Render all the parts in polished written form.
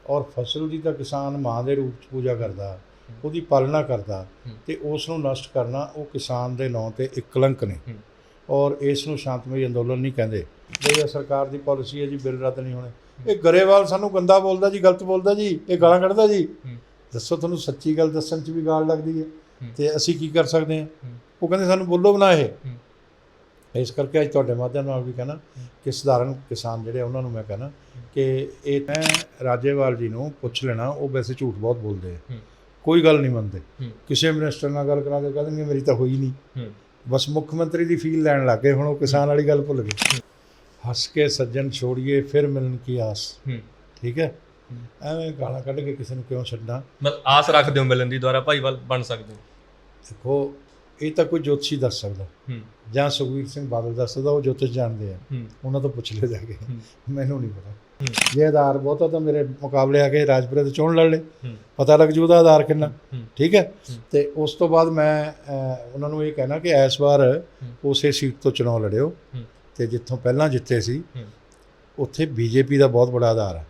ਔਰ ਫਸਲ ਦੀ ਤਾਂ ਕਿਸਾਨ ਮਾਂ ਦੇ ਰੂਪ 'ਚ ਪੂਜਾ ਕਰਦਾ, ਉਹਦੀ ਪਾਲਣਾ ਕਰਦਾ, ਤੇ ਉਸ ਨੂੰ ਨਸ਼ਟ ਕਰਨਾ ਉਹ ਕਿਸਾਨ ਦੇ ਨਾਂ 'ਤੇ ਇੱਕ ਕਲੰਕ ਨੇ। ਔਰ ਇਸ ਨੂੰ ਸ਼ਾਂਤਮਈ ਅੰਦੋਲਨ ਨਹੀਂ ਕਹਿੰਦੇ। ਇਹ ਸਰਕਾਰ ਦੀ ਪਾਲਿਸੀ ਹੈ ਜੀ, ਬਿੱਲ ਰੱਦ ਨਹੀਂ ਹੋਣੇ। ਇਹ ਗਰੇਵਾਲ ਸਾਨੂੰ ਗੰਦਾ ਬੋਲਦਾ ਜੀ, ਗਲਤ ਬੋਲਦਾ ਜੀ, ਇਹ ਗਾਲਾਂ ਕੱਢਦਾ ਜੀ। ਦੱਸੋ, ਤੁਹਾਨੂੰ ਸੱਚੀ ਗੱਲ ਦੱਸਣ 'ਚ ਵੀ ਗਾਲ ਲੱਗਦੀ ਹੈ, ਤੇ ਅਸੀਂ ਕੀ ਕਰ ਸਕਦੇ ਹਾਂ? ਉਹ ਕਹਿੰਦੇ ਸਾਨੂੰ ਬੋਲੋ ਨਾ ਇਹ। ਇਸ ਕਰਕੇ ਅੱਜ ਤੁਹਾਡੇ ਮਾਧਿਅਮ ਨਾਲ ਵੀ ਕਹਿਣਾ ਕਿ ਸਧਾਰਨ ਕਿਸਾਨ ਜਿਹੜੇ ਉਹਨਾਂ ਨੂੰ ਮੈਂ ਕਹਿਣਾ ਕਿ ਇਹ ਮੈਂ ਰਾਜੇਵਾਲ ਜੀ ਨੂੰ ਪੁੱਛ ਲੈਣਾ, ਉਹ ਵੈਸੇ ਝੂਠ ਬਹੁਤ ਬੋਲਦੇ ਆ, ਕੋਈ ਗੱਲ ਨਹੀਂ ਮੰਨਦੇ। ਕਿਸੇ ਮਿਨਿਸਟਰ ਨਾਲ ਗੱਲ ਕਰਾ ਕੇ ਕਹਿ ਦੇਣਗੇ ਮੇਰੀ ਤਾਂ ਹੋਈ ਨਹੀਂ, ਬਸ ਮੁੱਖ ਮੰਤਰੀ ਦੀ ਫੀਲ ਲੈਣ ਲੱਗ ਗਏ, ਹੁਣ ਉਹ ਕਿਸਾਨ ਵਾਲੀ ਗੱਲ ਭੁੱਲ ਗਏ। ਹੱਸ ਕੇ ਸੱਜਣ ਛੋੜੀਏ ਫਿਰ ਮਿਲਣ ਕੀ ਆਸ, ਠੀਕ ਹੈ? ਐਵੇਂ ਗਾਲਾਂ ਕੱਢ ਕੇ ਕਿਸੇ ਨੂੰ ਕਿਉਂ ਛੱਡਣਾ? ਮਤਲਬ ਆਸ ਰੱਖਦੇ ਹੋ ਮਿਲਣ ਦੀ, ਦੁਆਰਾ ਭਾਈਵਾਲ ਬਣ ਸਕਦੇ ਹੋ? ਦੇਖੋ, ਇਹ ਤਾਂ ਕੋਈ ਜੋਤਸ਼ੀ ਦੱਸ ਸਕਦਾ, ਜਾਂ ਸੁਖਬੀਰ ਸਿੰਘ ਬਾਦਲ ਦੱਸ ਸਕਦਾ, ਉਹ ਜੋਤਿਸ਼ ਜਾਣਦੇ ਆ, ਉਹਨਾਂ ਤੋਂ ਪੁੱਛ ਲਿਓ ਜਾ ਕੇ, ਮੈਨੂੰ ਨਹੀਂ ਪਤਾ। ਜੇ ਆਧਾਰ ਬਹੁਤਾ ਤਾਂ ਮੇਰੇ ਮੁਕਾਬਲੇ ਆ ਕੇ ਰਾਜਪੁਰੇ ਤੋਂ ਚੋਣ ਲੜ ਲੈ, ਪਤਾ ਲੱਗ ਜੂ ਉਹਦਾ ਆਧਾਰ ਕਿੰਨਾ, ਠੀਕ ਹੈ? ਤੇ ਉਸ ਤੋਂ ਬਾਅਦ ਮੈਂ ਉਹਨਾਂ ਨੂੰ ਇਹ ਕਹਿਣਾ ਕਿ ਇਸ ਵਾਰ ਉਸੇ ਸੀਟ ਤੋਂ ਚੋਣ ਲੜਿਓ, ਤੇ ਜਿੱਥੋਂ ਪਹਿਲਾਂ ਜਿੱਤੇ ਸੀ ਉੱਥੇ ਬੀਜੇਪੀ ਦਾ ਬਹੁਤ ਬੜਾ ਆਧਾਰ ਹੈ।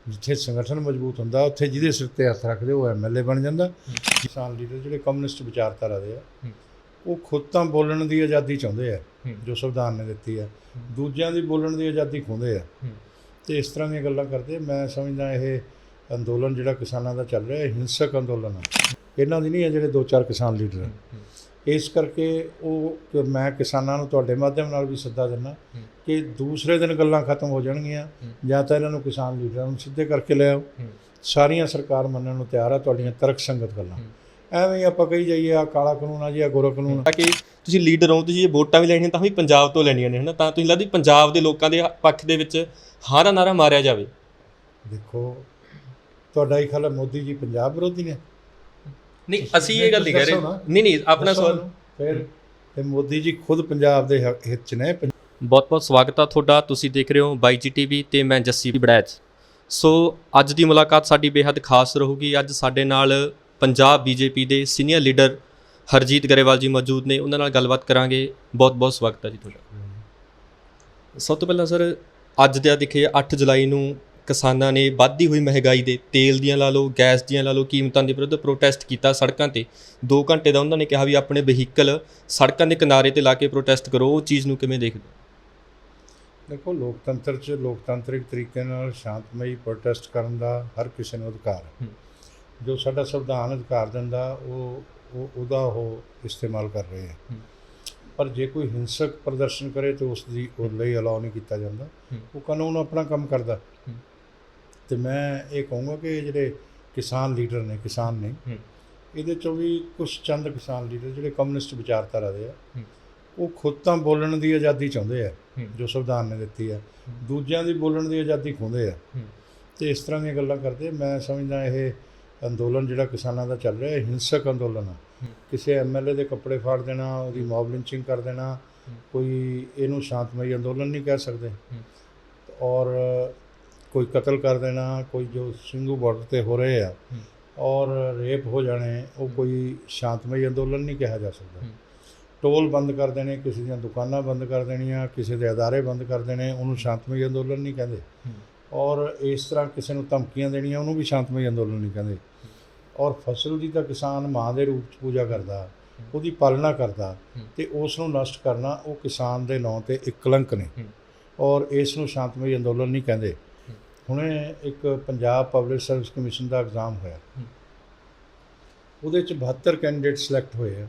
ਜਿੱਥੇ ਸੰਗਠਨ ਮਜ਼ਬੂਤ ਹੁੰਦਾ, ਉੱਥੇ ਜਿਹਦੇ ਸਿਰ 'ਤੇ ਹੱਥ ਰੱਖਦੇ ਉਹ MLA ਬਣ ਜਾਂਦਾ। ਕਿਸਾਨ ਲੀਡਰ ਜਿਹੜੇ ਕਮਿਊਨਿਸਟ ਵਿਚਾਰਧਾਰਾ ਦੇ ਆ, ਉਹ ਖੁਦ ਤਾਂ ਬੋਲਣ ਦੀ ਆਜ਼ਾਦੀ ਚਾਹੁੰਦੇ ਆ ਜੋ ਸੰਵਿਧਾਨ ਨੇ ਦਿੱਤੀ ਆ, ਦੂਜਿਆਂ ਦੀ ਬੋਲਣ ਦੀ ਆਜ਼ਾਦੀ ਖੋਹਦੇ ਆ, ਤੇ ਇਸ ਤਰ੍ਹਾਂ ਦੀਆਂ ਗੱਲਾਂ ਕਰਦੇ। ਮੈਂ ਸਮਝਦਾ ਇਹ ਅੰਦੋਲਨ ਜਿਹੜਾ ਕਿਸਾਨਾਂ ਦਾ ਚੱਲ ਰਿਹਾ, ਇਹ ਹਿੰਸਕ ਅੰਦੋਲਨ ਆ, ਇਹਨਾਂ ਦੀ ਨਹੀਂ ਹੈ ਜਿਹੜੇ 2-4 ਕਿਸਾਨ ਲੀਡਰ ਆ। ਇਸ ਕਰਕੇ ਉਹ ਮੈਂ ਕਿਸਾਨਾਂ ਨੂੰ ਤੁਹਾਡੇ ਮਾਧਿਅਮ ਨਾਲ ਵੀ ਸੱਦਾ ਦਿੰਦਾ ਕਿ ਦੂਸਰੇ ਦਿਨ ਗੱਲਾਂ ਖਤਮ ਹੋ ਜਾਣਗੀਆਂ, ਜਾਂ ਤਾਂ ਇਹਨਾਂ ਨੂੰ ਕਿਸਾਨ ਲੀਡਰਾਂ ਨੂੰ ਸਿੱਧੇ ਕਰਕੇ ਲੈ ਆਓ। ਸਾਰੀਆਂ ਸਰਕਾਰ ਮੰਨਣ ਨੂੰ ਤਿਆਰ ਆ ਤੁਹਾਡੀਆਂ ਤਰਕ ਸੰਗਤ ਗੱਲਾਂ। ਐਵੇਂ ਹੀ ਆਪਾਂ ਕਹੀ ਜਾਈਏ ਆ ਕਾਲਾ ਕਾਨੂੰਨ ਆ ਜੀ, ਆ ਗੋਰਾ ਕਾਨੂੰਨ ਆ। ਕਿ ਤੁਸੀਂ ਲੀਡਰ ਹੋ, ਤੁਸੀਂ ਜੇ ਵੋਟਾਂ ਵੀ ਲੈਣੀਆਂ ਤਾਂ ਵੀ ਪੰਜਾਬ ਤੋਂ ਲੈਣੀਆਂ ਨੇ, ਹੈ ਨਾ? ਤਾਂ ਤੁਸੀਂ ਲੱਗਦਾ ਪੰਜਾਬ ਦੇ ਲੋਕਾਂ ਦੇ ਪੱਖ ਦੇ ਵਿੱਚ ਹਾਂ ਦਾ ਨਾਰਾ ਮਾਰਿਆ ਜਾਵੇ। ਦੇਖੋ, ਤੁਹਾਡਾ ਹੀ ਖਿਆਲ ਹੈ ਮੋਦੀ ਜੀ ਪੰਜਾਬ ਵਿਰੋਧੀ ਨੇ? ਨਹੀਂ, ਅਸੀਂ ਇਹ ਗੱਲ ਨਹੀਂ ਕਹਿ ਰਹੇ। ਨਹੀਂ, ਆਪਣਾ ਸਵਾਲ ਫਿਰ ਤੇ ਮੋਦੀ ਜੀ ਖੁਦ ਪੰਜਾਬ ਦੇ ਹਿੱਤ 'ਚ ਨੇ। ਬਹੁਤ ਬਹੁਤ ਸਵਾਗਤ ਆ ਤੁਹਾਡਾ, ਤੁਸੀਂ ਦੇਖ ਰਹੇ ਹੋ ਬਾਈ ਜੀ TV ਤੇ ਮੈਂ ਜੱਸੀ ਬੜੈਚ। ਸੋ ਅੱਜ ਦੀ ਮੁਲਾਕਾਤ ਸਾਡੀ ਬੇਹੱਦ ਖਾਸ ਰਹੂਗੀ। ਅੱਜ ਸਾਡੇ ਨਾਲ ਪੰਜਾਬ BJP ਦੇ ਸੀਨੀਅਰ ਲੀਡਰ ਹਰਜੀਤ ਗਰੇਵਾਲ ਜੀ ਮੌਜੂਦ ਨੇ, ਉਹਨਾਂ ਨਾਲ ਗੱਲਬਾਤ ਕਰਾਂਗੇ। ਬਹੁਤ ਬਹੁਤ ਸਵਾਗਤ ਹੈ ਜੀ ਤੁਹਾਡਾ। ਸਭ ਤੋਂ ਪਹਿਲਾਂ ਸਰ, ਅੱਜ ਦਾ ਦੇਖੀਏ 8 ਜੁਲਾਈ ਨੂੰ ਕਿਸਾਨਾਂ ਨੇ ਵੱਧਦੀ ਹੋਈ ਮਹਿੰਗਾਈ ਦੇ, ਤੇਲ ਦੀਆਂ ਲਾ ਲਓ, ਗੈਸ ਦੀਆਂ ਲਾ ਲਓ, ਕੀਮਤਾਂ ਦੇ ਵਿਰੁੱਧ ਪ੍ਰੋਟੈਸਟ ਕੀਤਾ ਸੜਕਾਂ 'ਤੇ। 2 ਘੰਟੇ ਦਾ ਉਹਨਾਂ ਨੇ ਕਿਹਾ ਵੀ ਆਪਣੇ ਵਹੀਕਲ ਸੜਕਾਂ ਦੇ ਕਿਨਾਰੇ 'ਤੇ ਲਾ ਕੇ ਪ੍ਰੋਟੈਸਟ ਕਰੋ। ਉਹ ਚੀਜ਼ ਨੂੰ ਕਿਵੇਂ ਦੇਖਦੇ? ਦੇਖੋ, ਲੋਕਤੰਤਰ 'ਚ ਲੋਕਤਾਂਤਰਿਕ ਤਰੀਕੇ ਨਾਲ ਸ਼ਾਂਤਮਈ ਪ੍ਰੋਟੈਸਟ ਕਰਨ ਦਾ ਹਰ ਕਿਸੇ ਨੂੰ ਅਧਿਕਾਰ ਹੈ। ਜੋ ਸਾਡਾ ਸੰਵਿਧਾਨ ਅਧਿਕਾਰ ਦਿੰਦਾ ਉਹਦਾ ਉਹ ਇਸਤੇਮਾਲ ਕਰ ਰਹੇ ਹੈ। ਪਰ ਜੇ ਕੋਈ ਹਿੰਸਕ ਪ੍ਰਦਰਸ਼ਨ ਕਰੇ ਤਾਂ ਉਸ ਲਈ ਅਲਾਉ ਨਹੀਂ ਕੀਤਾ ਜਾਂਦਾ। ਉਹ ਕਾਨੂੰਨ ਆਪਣਾ ਕੰਮ ਕਰਦਾ। ਤੇ ਮੈਂ ਇਹ ਕਹੂੰਗਾ ਕਿ ਜਿਹੜੇ ਕਿਸਾਨ ਲੀਡਰ ਨੇ, ਕਿਸਾਨ ਨੇ, ਇਹਦੇ 'ਚੋਂ ਵੀ ਕੁਛ ਚੰਦ ਕਿਸਾਨ ਲੀਡਰ ਜਿਹੜੇ ਕਮਿਊਨਿਸਟ ਵਿਚਾਰਧਾਰਾ ਦੇ ਆ, ਉਹ ਖੁਦ ਤਾਂ ਬੋਲਣ ਦੀ ਆਜ਼ਾਦੀ ਚਾਹੁੰਦੇ ਆ ਜੋ ਸੰਵਿਧਾਨ ਨੇ ਦਿੱਤੀ ਆ, ਦੂਜਿਆਂ ਦੀ ਬੋਲਣ ਦੀ ਆਜ਼ਾਦੀ ਖੋਹਦੇ ਆ, ਤੇ ਇਸ ਤਰ੍ਹਾਂ ਦੀਆਂ ਗੱਲਾਂ ਕਰਦੇ। ਮੈਂ ਸਮਝਦਾ ਇਹ ਅੰਦੋਲਨ ਜਿਹੜਾ ਕਿਸਾਨਾਂ ਦਾ ਚੱਲ ਰਿਹਾ, ਇਹ ਹਿੰਸਕ ਅੰਦੋਲਨ ਆ। ਕਿਸੇ MLA ਦੇ ਕੱਪੜੇ ਫਾੜ ਦੇਣਾ, ਉਹਦੀ ਮੌਬ ਲਿੰਚਿੰਗ ਕਰ ਦੇਣਾ, ਕੋਈ ਇਹਨੂੰ ਸ਼ਾਂਤਮਈ ਅੰਦੋਲਨ ਨਹੀਂ ਕਹਿ ਸਕਦੇ। ਔਰ ਕੋਈ ਕਤਲ ਕਰ ਦੇਣਾ, ਕੋਈ ਜੋ ਸਿੰਘੂ ਬਾਰਡਰ 'ਤੇ ਹੋ ਰਹੇ ਆ, ਔਰ ਰੇਪ ਹੋ ਜਾਣੇ, ਉਹ ਕੋਈ ਸ਼ਾਂਤਮਈ ਅੰਦੋਲਨ ਨਹੀਂ ਕਿਹਾ ਜਾ ਸਕਦਾ। ਟੋਲ ਬੰਦ ਕਰ ਦੇਣੇ, ਕਿਸੇ ਦੀਆਂ ਦੁਕਾਨਾਂ ਬੰਦ ਕਰ ਦੇਣੀਆਂ, ਕਿਸੇ ਦੇ ਅਦਾਰੇ ਬੰਦ ਕਰ ਦੇਣੇ, ਉਹਨੂੰ ਸ਼ਾਂਤਮਈ ਅੰਦੋਲਨ ਨਹੀਂ ਕਹਿੰਦੇ। ਔਰ ਇਸ ਤਰ੍ਹਾਂ ਕਿਸੇ ਨੂੰ ਧਮਕੀਆਂ ਦੇਣੀਆਂ, ਉਹਨੂੰ ਵੀ ਸ਼ਾਂਤਮਈ ਅੰਦੋਲਨ ਨਹੀਂ ਕਹਿੰਦੇ। ਔਰ ਫਸਲ ਦੀ ਤਾਂ ਕਿਸਾਨ ਮਾਂ ਦੇ ਰੂਪ 'ਚ ਪੂਜਾ ਕਰਦਾ, ਉਹਦੀ ਪਾਲਣਾ ਕਰਦਾ, ਤੇ ਉਸ ਨੂੰ ਨਸ਼ਟ ਕਰਨਾ ਉਹ ਕਿਸਾਨ ਦੇ ਨਾਂ 'ਤੇ ਇੱਕ ਕਲੰਕ ਨੇ। ਔਰ ਇਸ ਨੂੰ ਸ਼ਾਂਤਮਈ ਅੰਦੋਲਨ ਨਹੀਂ ਕਹਿੰਦੇ। ਹੁਣੇ ਇੱਕ ਪੰਜਾਬ ਪਬਲਿਕ ਸਰਵਿਸ ਕਮਿਸ਼ਨ ਦਾ ਐਗਜ਼ਾਮ ਹੋਇਆ, ਉਹਦੇ 'ਚ 72 ਕੈਂਡੀਡੇਟ ਸਿਲੈਕਟ ਹੋਏ ਆ,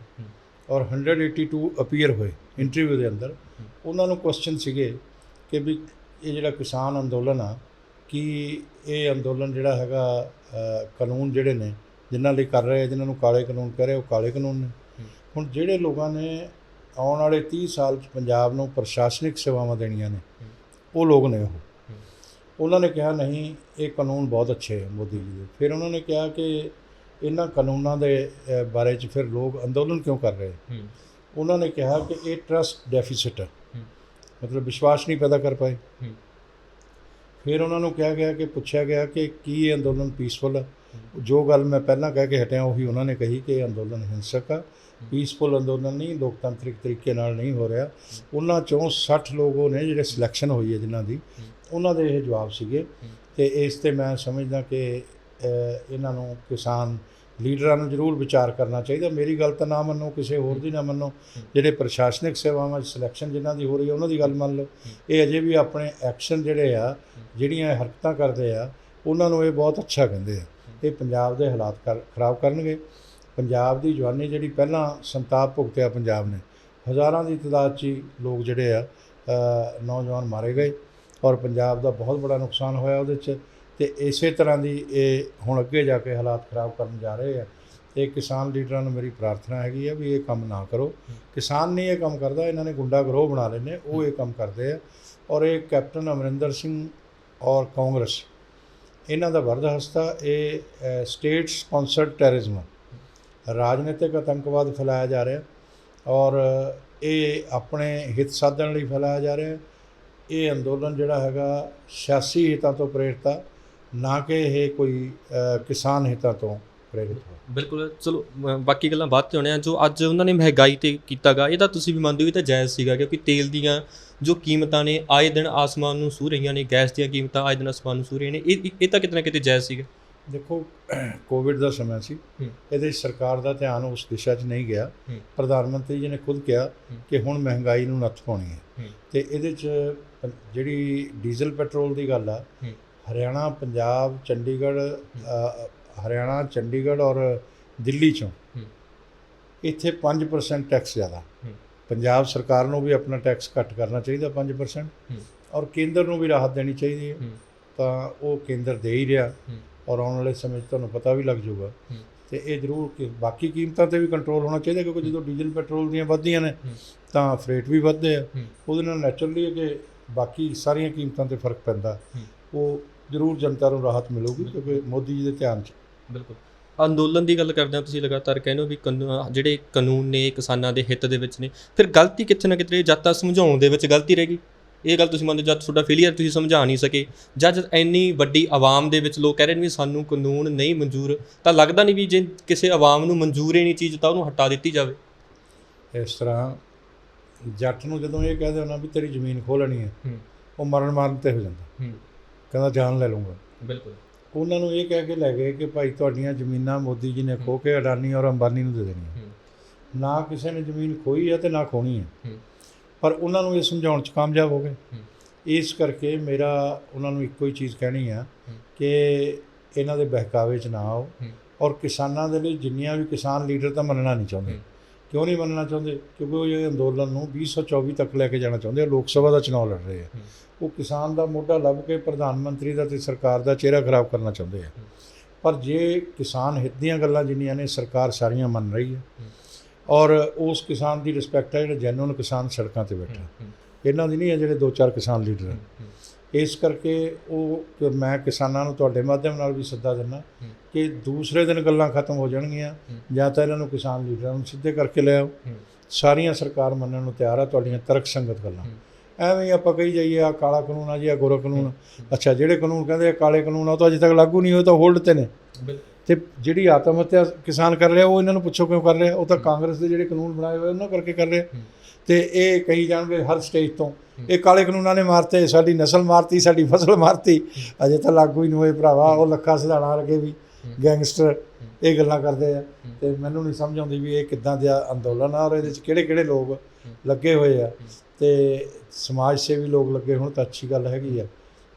ਔਰ 182 ਅਪੀਅਰ ਹੋਏ ਇੰਟਰਵਿਊ ਦੇ ਅੰਦਰ। ਉਹਨਾਂ ਨੂੰ ਕੁਐਸਚਨ ਸੀਗੇ ਕਿ ਵੀ ਇਹ ਜਿਹੜਾ ਕਿਸਾਨ ਅੰਦੋਲਨ ਆ, ਕਿ ਇਹ ਅੰਦੋਲਨ ਜਿਹੜਾ ਹੈਗਾ, ਕਾਨੂੰਨ ਜਿਹੜੇ ਨੇ ਜਿਨ੍ਹਾਂ ਲਈ ਕਰ ਰਹੇ, ਜਿਨ੍ਹਾਂ ਨੂੰ ਕਾਲੇ ਕਾਨੂੰਨ ਕਹਿ ਰਹੇ, ਉਹ ਕਾਲੇ ਕਾਨੂੰਨ ਨੇ। ਹੁਣ ਜਿਹੜੇ ਲੋਕਾਂ ਨੇ ਆਉਣ ਵਾਲੇ 30 ਸਾਲ 'ਚ ਪੰਜਾਬ ਨੂੰ ਪ੍ਰਸ਼ਾਸਨਿਕ ਸੇਵਾਵਾਂ ਦੇਣੀਆਂ ਨੇ, ਉਹ ਲੋਕ ਨੇ। ਉਹਨਾਂ ਨੇ ਕਿਹਾ ਨਹੀਂ, ਇਹ ਕਾਨੂੰਨ ਬਹੁਤ ਅੱਛੇ ਹੈ ਮੋਦੀ ਜੀ ਦੇ। ਫਿਰ ਉਹਨਾਂ ਨੇ ਕਿਹਾ ਕਿ ਇਹਨਾਂ ਕਾਨੂੰਨਾਂ ਦੇ ਬਾਰੇ 'ਚ ਫਿਰ ਲੋਕ ਅੰਦੋਲਨ ਕਿਉਂ ਕਰ ਰਹੇ? ਉਹਨਾਂ ਨੇ ਕਿਹਾ ਕਿ ਇਹ ਟਰਸਟ ਡੈਫੀਸਿਟ ਹੈ, ਮਤਲਬ ਵਿਸ਼ਵਾਸ ਨਹੀਂ ਪੈਦਾ ਕਰ ਪਾਏ। ਫਿਰ ਉਹਨਾਂ ਨੂੰ ਕਿਹਾ ਗਿਆ ਕਿ ਪੁੱਛਿਆ ਗਿਆ ਕਿ ਕੀ ਇਹ ਅੰਦੋਲਨ ਪੀਸਫੁਲ ਹੈ? ਜੋ ਗੱਲ ਮੈਂ ਪਹਿਲਾਂ ਕਹਿ ਕੇ ਹਟਿਆ ਉਹੀ ਉਹਨਾਂ ਨੇ ਕਹੀ ਕਿ ਇਹ ਅੰਦੋਲਨ ਹਿੰਸਕ ਆ, ਪੀਸਫੁਲ ਅੰਦੋਲਨ ਨਹੀਂ, ਲੋਕਤੰਤਰਿਕ ਤਰੀਕੇ ਨਾਲ ਨਹੀਂ ਹੋ ਰਿਹਾ। ਉਹਨਾਂ 'ਚੋਂ 60 ਲੋਕ ਉਹ ਨੇ ਜਿਹੜੇ ਸਿਲੈਕਸ਼ਨ ਹੋਈ ਹੈ ਜਿਨ੍ਹਾਂ ਦੀ, ਉਹਨਾਂ ਦੇ ਇਹ ਜਵਾਬ ਸੀਗੇ। ਤੇ ਇਸ ਤੇ ਮੈਂ ਸਮਝਦਾ ਕਿ ਇਹਨਾਂ ਨੂੰ ਕਿਸਾਨ ਲੀਡਰਾਂ ਨੂੰ ਜ਼ਰੂਰ ਵਿਚਾਰ ਕਰਨਾ ਚਾਹੀਦਾ। ਮੇਰੀ ਗੱਲ ਤਾਂ ਨਾ ਮੰਨੋ, ਕਿਸੇ ਹੋਰ ਦੀ ਨਾ ਮੰਨੋ, ਜਿਹੜੇ ਪ੍ਰਸ਼ਾਸਨਿਕ ਸੇਵਾਵਾਂ 'ਚ ਸਿਲੈਕਸ਼ਨ ਜਿਨ੍ਹਾਂ ਦੀ ਹੋ ਰਹੀ ਹੈ ਉਹਨਾਂ ਦੀ ਗੱਲ ਮੰਨ ਲਓ। ਇਹ ਅਜੇ ਵੀ ਆਪਣੇ ਐਕਸ਼ਨ ਜਿਹੜੇ ਆ, ਜਿਹੜੀਆਂ ਇਹ ਹਰਕਤਾਂ ਕਰਦੇ ਆ, ਉਹਨਾਂ ਨੂੰ ਇਹ ਬਹੁਤ ਅੱਛਾ ਕਹਿੰਦੇ ਆ। ਇਹ ਪੰਜਾਬ ਦੇ ਹਾਲਾਤ ਖਰਾਬ ਕਰਨਗੇ। ਪੰਜਾਬ ਦੀ ਜਵਾਨੀ ਜਿਹੜੀ ਪਹਿਲਾਂ ਸੰਤਾਪ ਭੁਗਤਿਆ ਪੰਜਾਬ ਨੇ, ਹਜ਼ਾਰਾਂ ਦੀ ਤਾਦਾਦ 'ਚ ਹੀ ਲੋਕ ਜਿਹੜੇ ਆ ਨੌਜਵਾਨ ਮਾਰੇ ਗਏ ਔਰ ਪੰਜਾਬ ਦਾ ਬਹੁਤ ਬੜਾ ਨੁਕਸਾਨ ਹੋਇਆ ਉਹਦੇ 'ਚ। ਤੇ ਇਸੇ ਤਰ੍ਹਾਂ ਦੀ ਇਹ ਹੁਣ ਅੱਗੇ ਜਾ ਕੇ ਹਾਲਾਤ ਖਰਾਬ ਕਰਨ ਜਾ ਰਹੇ ਆ। ਤੇ ਕਿਸਾਨ ਲੀਡਰਾਂ ਨੂੰ ਮੇਰੀ ਪ੍ਰਾਰਥਨਾ ਹੈਗੀ ਆ ਵੀ ਇਹ ਕੰਮ ਨਾ ਕਰੋ। ਕਿਸਾਨ ਨਹੀਂ ਇਹ ਕੰਮ ਕਰਦਾ, ਇਹਨਾਂ ਨੇ ਗੁੰਡਾ ਗਰੋਹ ਬਣਾ ਲਏ ਨੇ, ਉਹ ਇਹ ਕੰਮ ਕਰਦੇ ਆ। ਔਰ ਇਹ ਕੈਪਟਨ ਅਮਰਿੰਦਰ ਸਿੰਘ ਔਰ ਕਾਂਗਰਸ, ਇਹਨਾਂ ਦਾ ਵਰਦ ਹਸਤਾ ਇਹ ਸਟੇਟ ਸਪਾਂਸਰਡ ਟੈਰਰਿਜ਼ਮ, ਰਾਜਨੀਤਿਕ ਆਤੰਕਵਾਦ ਫੈਲਾਇਆ ਜਾ ਰਿਹਾ ਔਰ ਇਹ ਆਪਣੇ ਹਿੱਤ ਸਾਧਣ ਲਈ ਫੈਲਾਇਆ ਜਾ ਰਿਹਾ। ਇਹ ਅੰਦੋਲਨ ਜਿਹੜਾ ਹੈਗਾ ਸਿਆਸੀ ਹਿੱਤਾਂ ਤੋਂ ਪ੍ਰੇਰਿਤ ਆ, ਨਾ ਕਿ ਇਹ ਕੋਈ ਕਿਸਾਨ ਹਿੱਤਾਂ ਤੋਂ ਪ੍ਰੇਰਿਤ ਹੋ। ਬਿਲਕੁਲ। ਚਲੋ ਬਾਕੀ ਗੱਲਾਂ ਬਾਅਦ 'ਚ ਆਉਂਦੇ ਆ। ਜੋ ਅੱਜ ਉਹਨਾਂ ਨੇ ਮਹਿੰਗਾਈ 'ਤੇ ਕੀਤਾ ਗਾ, ਇਹ ਤਾਂ ਤੁਸੀਂ ਵੀ ਮੰਨਦੇ ਹੋ, ਇਹ ਤਾਂ ਜਾਇਜ਼ ਸੀਗਾ, ਕਿਉਂਕਿ ਤੇਲ ਦੀਆਂ ਜੋ ਕੀਮਤਾਂ ਨੇ ਆਏ ਦਿਨ ਆਸਮਾਨ ਨੂੰ ਛੂਹ ਰਹੀਆਂ ਨੇ, ਗੈਸ ਦੀਆਂ ਕੀਮਤਾਂ ਆਏ ਦਿਨ ਆਸਮਾਨ ਨੂੰ ਛੂਹ ਰਹੀਆਂ ਨੇ, ਇਹ ਤਾਂ ਕਿਤੇ ਨਾ ਕਿਤੇ ਜਾਇਜ਼ ਸੀਗਾ। ਦੇਖੋ, ਕੋਵਿਡ ਦਾ ਸਮਾਂ ਸੀ, ਇਹਦੇ ਸਰਕਾਰ ਦਾ ਧਿਆਨ ਉਸ ਦਿਸ਼ਾ 'ਚ ਨਹੀਂ ਗਿਆ। ਪ੍ਰਧਾਨ ਮੰਤਰੀ ਜੀ ਨੇ ਖੁਦ ਕਿਹਾ ਕਿ ਹੁਣ ਮਹਿੰਗਾਈ ਨੂੰ ਨੱਥ ਪਾਉਣੀ ਹੈ। ਤੇ ਇਹਦੇ 'ਚ ਜਿਹੜੀ ਡੀਜ਼ਲ ਪੈਟਰੋਲ ਦੀ ਗੱਲ ਆ, ਹਰਿਆਣਾ, ਪੰਜਾਬ, ਹਰਿਆਣਾ, ਚੰਡੀਗੜ੍ਹ ਔਰ ਦਿੱਲੀ 'ਚੋਂ ਇੱਥੇ 5% ਟੈਕਸ ਜ਼ਿਆਦਾ। ਪੰਜਾਬ ਸਰਕਾਰ ਨੂੰ ਵੀ ਆਪਣਾ ਟੈਕਸ ਘੱਟ ਕਰਨਾ ਚਾਹੀਦਾ 5%, ਔਰ ਕੇਂਦਰ ਨੂੰ ਵੀ ਰਾਹਤ ਦੇਣੀ ਚਾਹੀਦੀ ਹੈ। ਤਾਂ ਉਹ ਕੇਂਦਰ ਦੇ ਹੀ ਰਿਹਾ ਔਰ ਆਉਣ ਵਾਲੇ ਸਮੇਂ 'ਚ ਤੁਹਾਨੂੰ ਪਤਾ ਵੀ ਲੱਗ ਜਾਊਗਾ। ਤੇ ਇਹ ਜ਼ਰੂਰ ਕਿ ਬਾਕੀ ਕੀਮਤਾਂ 'ਤੇ ਵੀ ਕੰਟਰੋਲ ਹੋਣਾ ਚਾਹੀਦਾ, ਕਿਉਂਕਿ ਜਦੋਂ ਡੀਜ਼ਲ ਪੈਟਰੋਲ ਦੀਆਂ ਵੱਧਦੀਆਂ ਨੇ ਤਾਂ ਫਰੇਟ ਵੀ ਵੱਧਦੇ ਆ। ਉਹਦੇ ਨਾਲ ਨੈਚੁਰਲੀ ਕਿ ਬਾਕੀ ਸਾਰੀਆਂ ਕੀਮਤਾਂ 'ਤੇ ਫਰਕ ਪੈਂਦਾ, ਉਹ ਜ਼ਰੂਰ ਜਨਤਾ ਨੂੰ ਰਾਹਤ ਮਿਲੂਗੀ, ਕਿਉਂਕਿ ਮੋਦੀ ਜੀ ਦੇ ਧਿਆਨ 'ਚ। ਬਿਲਕੁਲ। ਅੰਦੋਲਨ ਦੀ ਗੱਲ ਕਰਦੇ ਹਾਂ, ਤੁਸੀਂ ਲਗਾਤਾਰ ਕਹਿੰਦੇ ਹੋ ਵੀ ਜਿਹੜੇ ਕਾਨੂੰਨ ਨੇ ਕਿਸਾਨਾਂ ਦੇ ਹਿੱਤ ਦੇ ਵਿੱਚ ਨੇ, ਫਿਰ ਗਲਤੀ ਕਿੱਥੇ ਨਾ ਕਿਤੇ ਜਦ ਤੱਕ ਸਮਝਾਉਣ ਦੇ ਵਿੱਚ ਗਲਤੀ ਰਹਿ ਗਈ। ਇਹ ਗੱਲ ਤੁਸੀਂ ਮੰਨਦੇ, ਜਦ ਤੁਹਾਡਾ ਫੇਲੀਅਰ ਤੁਸੀਂ ਸਮਝਾ ਨਹੀਂ ਸਕੇ, ਜਦ ਇੰਨੀ ਵੱਡੀ ਆਵਾਮ ਦੇ ਵਿੱਚ ਲੋਕ ਕਹਿ ਰਹੇ ਨੇ ਵੀ ਸਾਨੂੰ ਕਾਨੂੰਨ ਨਹੀਂ ਮਨਜ਼ੂਰ, ਤਾਂ ਲੱਗਦਾ ਨਹੀਂ ਵੀ ਜੇ ਕਿਸੇ ਆਵਾਮ ਨੂੰ ਮਨਜ਼ੂਰ ਹੀ ਨਹੀਂ ਚੀਜ਼ ਤਾਂ ਉਹਨੂੰ ਹਟਾ ਦਿੱਤੀ ਜਾਵੇ। ਇਸ ਤਰ੍ਹਾਂ ਜੱਟ ਨੂੰ ਜਦੋਂ ਇਹ ਕਹਿ ਦਿਓ ਨਾ ਵੀ ਤੇਰੀ ਜ਼ਮੀਨ ਖੋਹ ਲੈਣੀ ਹੈ, ਉਹ ਮਾਰਨ 'ਤੇ ਹੋ ਜਾਂਦਾ, ਕਹਿੰਦਾ ਜਾਨ ਲੈ ਲੂੰਗਾ। ਬਿਲਕੁਲ। ਉਹਨਾਂ ਨੂੰ ਇਹ ਕਹਿ ਕੇ ਲੈ ਗਏ ਕਿ ਭਾਈ ਤੁਹਾਡੀਆਂ ਜ਼ਮੀਨਾਂ ਮੋਦੀ ਜੀ ਨੇ ਖੋਹ ਕੇ ਅਡਾਨੀ ਔਰ ਅੰਬਾਨੀ ਨੂੰ ਦੇ ਦੇਣੀਆਂ। ਨਾ ਕਿਸੇ ਨੇ ਜ਼ਮੀਨ ਖੋਹੀ ਹੈ ਅਤੇ ਨਾ ਖੋਹਣੀ ਹੈ, ਪਰ ਉਹਨਾਂ ਨੂੰ ਇਹ ਸਮਝਾਉਣ 'ਚ ਕਾਮਯਾਬ ਹੋ ਗਏ। ਇਸ ਕਰਕੇ ਮੇਰਾ ਉਹਨਾਂ ਨੂੰ ਇੱਕੋ ਹੀ ਚੀਜ਼ ਕਹਿਣੀ ਆ ਕਿ ਇਹਨਾਂ ਦੇ ਬਹਿਕਾਵੇ 'ਚ ਨਾ ਆਓ। ਔਰ ਕਿਸਾਨਾਂ ਦੇ ਲਈ ਜਿੰਨੀਆਂ ਵੀ ਕਿਸਾਨ ਲੀਡਰ ਤਾਂ ਮੰਨਣਾ ਨਹੀਂ ਚਾਹੁੰਦੇ। ਕਿਉਂ ਨਹੀਂ ਮੰਨਣਾ ਚਾਹੁੰਦੇ? ਕਿਉਂਕਿ ਉਹ ਇਹ ਅੰਦੋਲਨ ਨੂੰ 2024 ਤੱਕ ਲੈ ਕੇ ਜਾਣਾ ਚਾਹੁੰਦੇ ਆ। ਲੋਕ ਸਭਾ ਦਾ ਚੁਣਾਵ ਲੜ ਰਹੇ ਆ। ਉਹ ਕਿਸਾਨ ਦਾ ਮੋਢਾ ਲੱਭ ਕੇ ਪ੍ਰਧਾਨ ਮੰਤਰੀ ਦਾ ਅਤੇ ਸਰਕਾਰ ਦਾ ਚਿਹਰਾ ਖਰਾਬ ਕਰਨਾ ਚਾਹੁੰਦੇ ਆ। ਪਰ ਜੇ ਕਿਸਾਨ ਹਿੱਤ ਦੀਆਂ ਗੱਲਾਂ ਜਿੰਨੀਆਂ ਨੇ ਸਰਕਾਰ ਸਾਰੀਆਂ ਮੰਨ ਰਹੀ ਹੈ ਔਰ ਉਸ ਕਿਸਾਨ ਦੀ ਰਿਸਪੈਕਟ ਹੈ ਜਿਹੜਾ ਜੈਨੂਅਨ ਕਿਸਾਨ ਸੜਕਾਂ 'ਤੇ ਬੈਠਾ, ਇਹਨਾਂ ਦੀ ਨਹੀਂ ਹੈ ਜਿਹੜੇ 2-4 ਕਿਸਾਨ ਲੀਡਰ ਹੈ। ਇਸ ਕਰਕੇ ਉਹ ਮੈਂ ਕਿਸਾਨਾਂ ਨੂੰ ਤੁਹਾਡੇ ਮਾਧਿਅਮ ਨਾਲ ਵੀ ਸੱਦਾ ਦਿੰਦਾ ਕਿ ਦੂਸਰੇ ਦਿਨ ਗੱਲਾਂ ਖਤਮ ਹੋ ਜਾਣਗੀਆਂ, ਜਾਂ ਤਾਂ ਇਹਨਾਂ ਨੂੰ ਕਿਸਾਨ ਲੀਡਰਾਂ ਨੂੰ ਸਿੱਧੇ ਕਰਕੇ ਲੈ ਆਓ। ਸਾਰੀਆਂ ਸਰਕਾਰ ਮੰਨਣ ਨੂੰ ਤਿਆਰ ਆ ਤੁਹਾਡੀਆਂ ਤਰਕਸੰਗਤ ਗੱਲਾਂ। ਐਵੇਂ ਹੀ ਆਪਾਂ ਕਹੀ ਜਾਈਏ ਆ ਕਾਲਾ ਕਾਨੂੰਨ ਆ ਜੀ, ਆ ਗੋਰਾ ਕਾਨੂੰਨ। ਅੱਛਾ, ਜਿਹੜੇ ਕਾਨੂੰਨ ਕਹਿੰਦੇ ਆ ਕਾਲੇ ਕਾਨੂੰਨ ਆ, ਉਹ ਤਾਂ ਅਜੇ ਤੱਕ ਲਾਗੂ ਨਹੀਂ ਹੋਏ, ਤਾਂ ਹੋਲਡ 'ਤੇ ਨੇ। ਤੇ ਜਿਹੜੀ ਆਤਮ ਹੱਤਿਆ ਕਿਸਾਨ ਕਰ ਰਿਹਾ, ਉਹ ਇਹਨਾਂ ਨੂੰ ਪੁੱਛੋ ਕਿਉਂ ਕਰ ਰਿਹਾ? ਉਹ ਤਾਂ ਕਾਂਗਰਸ ਦੇ ਜਿਹੜੇ ਕਾਨੂੰਨ ਬਣਾਏ ਹੋਏ ਉਹਨਾਂ ਕਰਕੇ ਕਰ ਰਿਹਾ। ਤੇ ਇਹ ਕਹੀ ਜਾਣਗੇ ਹਰ ਸਟੇਜ ਤੋਂ ਇਹ ਕਾਲੇ ਕਾਨੂੰਨਾਂ ਨੇ ਮਾਰਤੇ, ਸਾਡੀ ਨਸਲ ਮਾਰਤੀ, ਸਾਡੀ ਫਸਲ ਮਾਰਤੀ। ਅਜੇ ਤਾਂ ਲਾਗੂ ਹੀ ਨਹੀਂ ਹੋਏ ਭਰਾਵਾ। ਉਹ ਲੱਖਾ ਸਿਧਾਣਾ ਵਰਗੇ ਵੀ ਗੈਂਗਸਟਰ ਇਹ ਗੱਲਾਂ ਕਰਦੇ ਆ। ਤੇ ਮੈਨੂੰ ਨਹੀਂ ਸਮਝ ਆਉਂਦੀ ਵੀ ਇਹ ਕਿੱਦਾਂ ਦਾ ਅੰਦੋਲਨ ਆ ਔਰ ਇਹਦੇ 'ਚ ਕਿਹੜੇ ਲੋਕ ਲੱਗੇ ਹੋਏ ਆ। ਤੇ ਸਮਾਜ ਸੇਵੀ ਲੋਕ ਲੱਗੇ ਹੋਣ ਤਾਂ ਅੱਛੀ ਗੱਲ ਹੈਗੀ ਆ।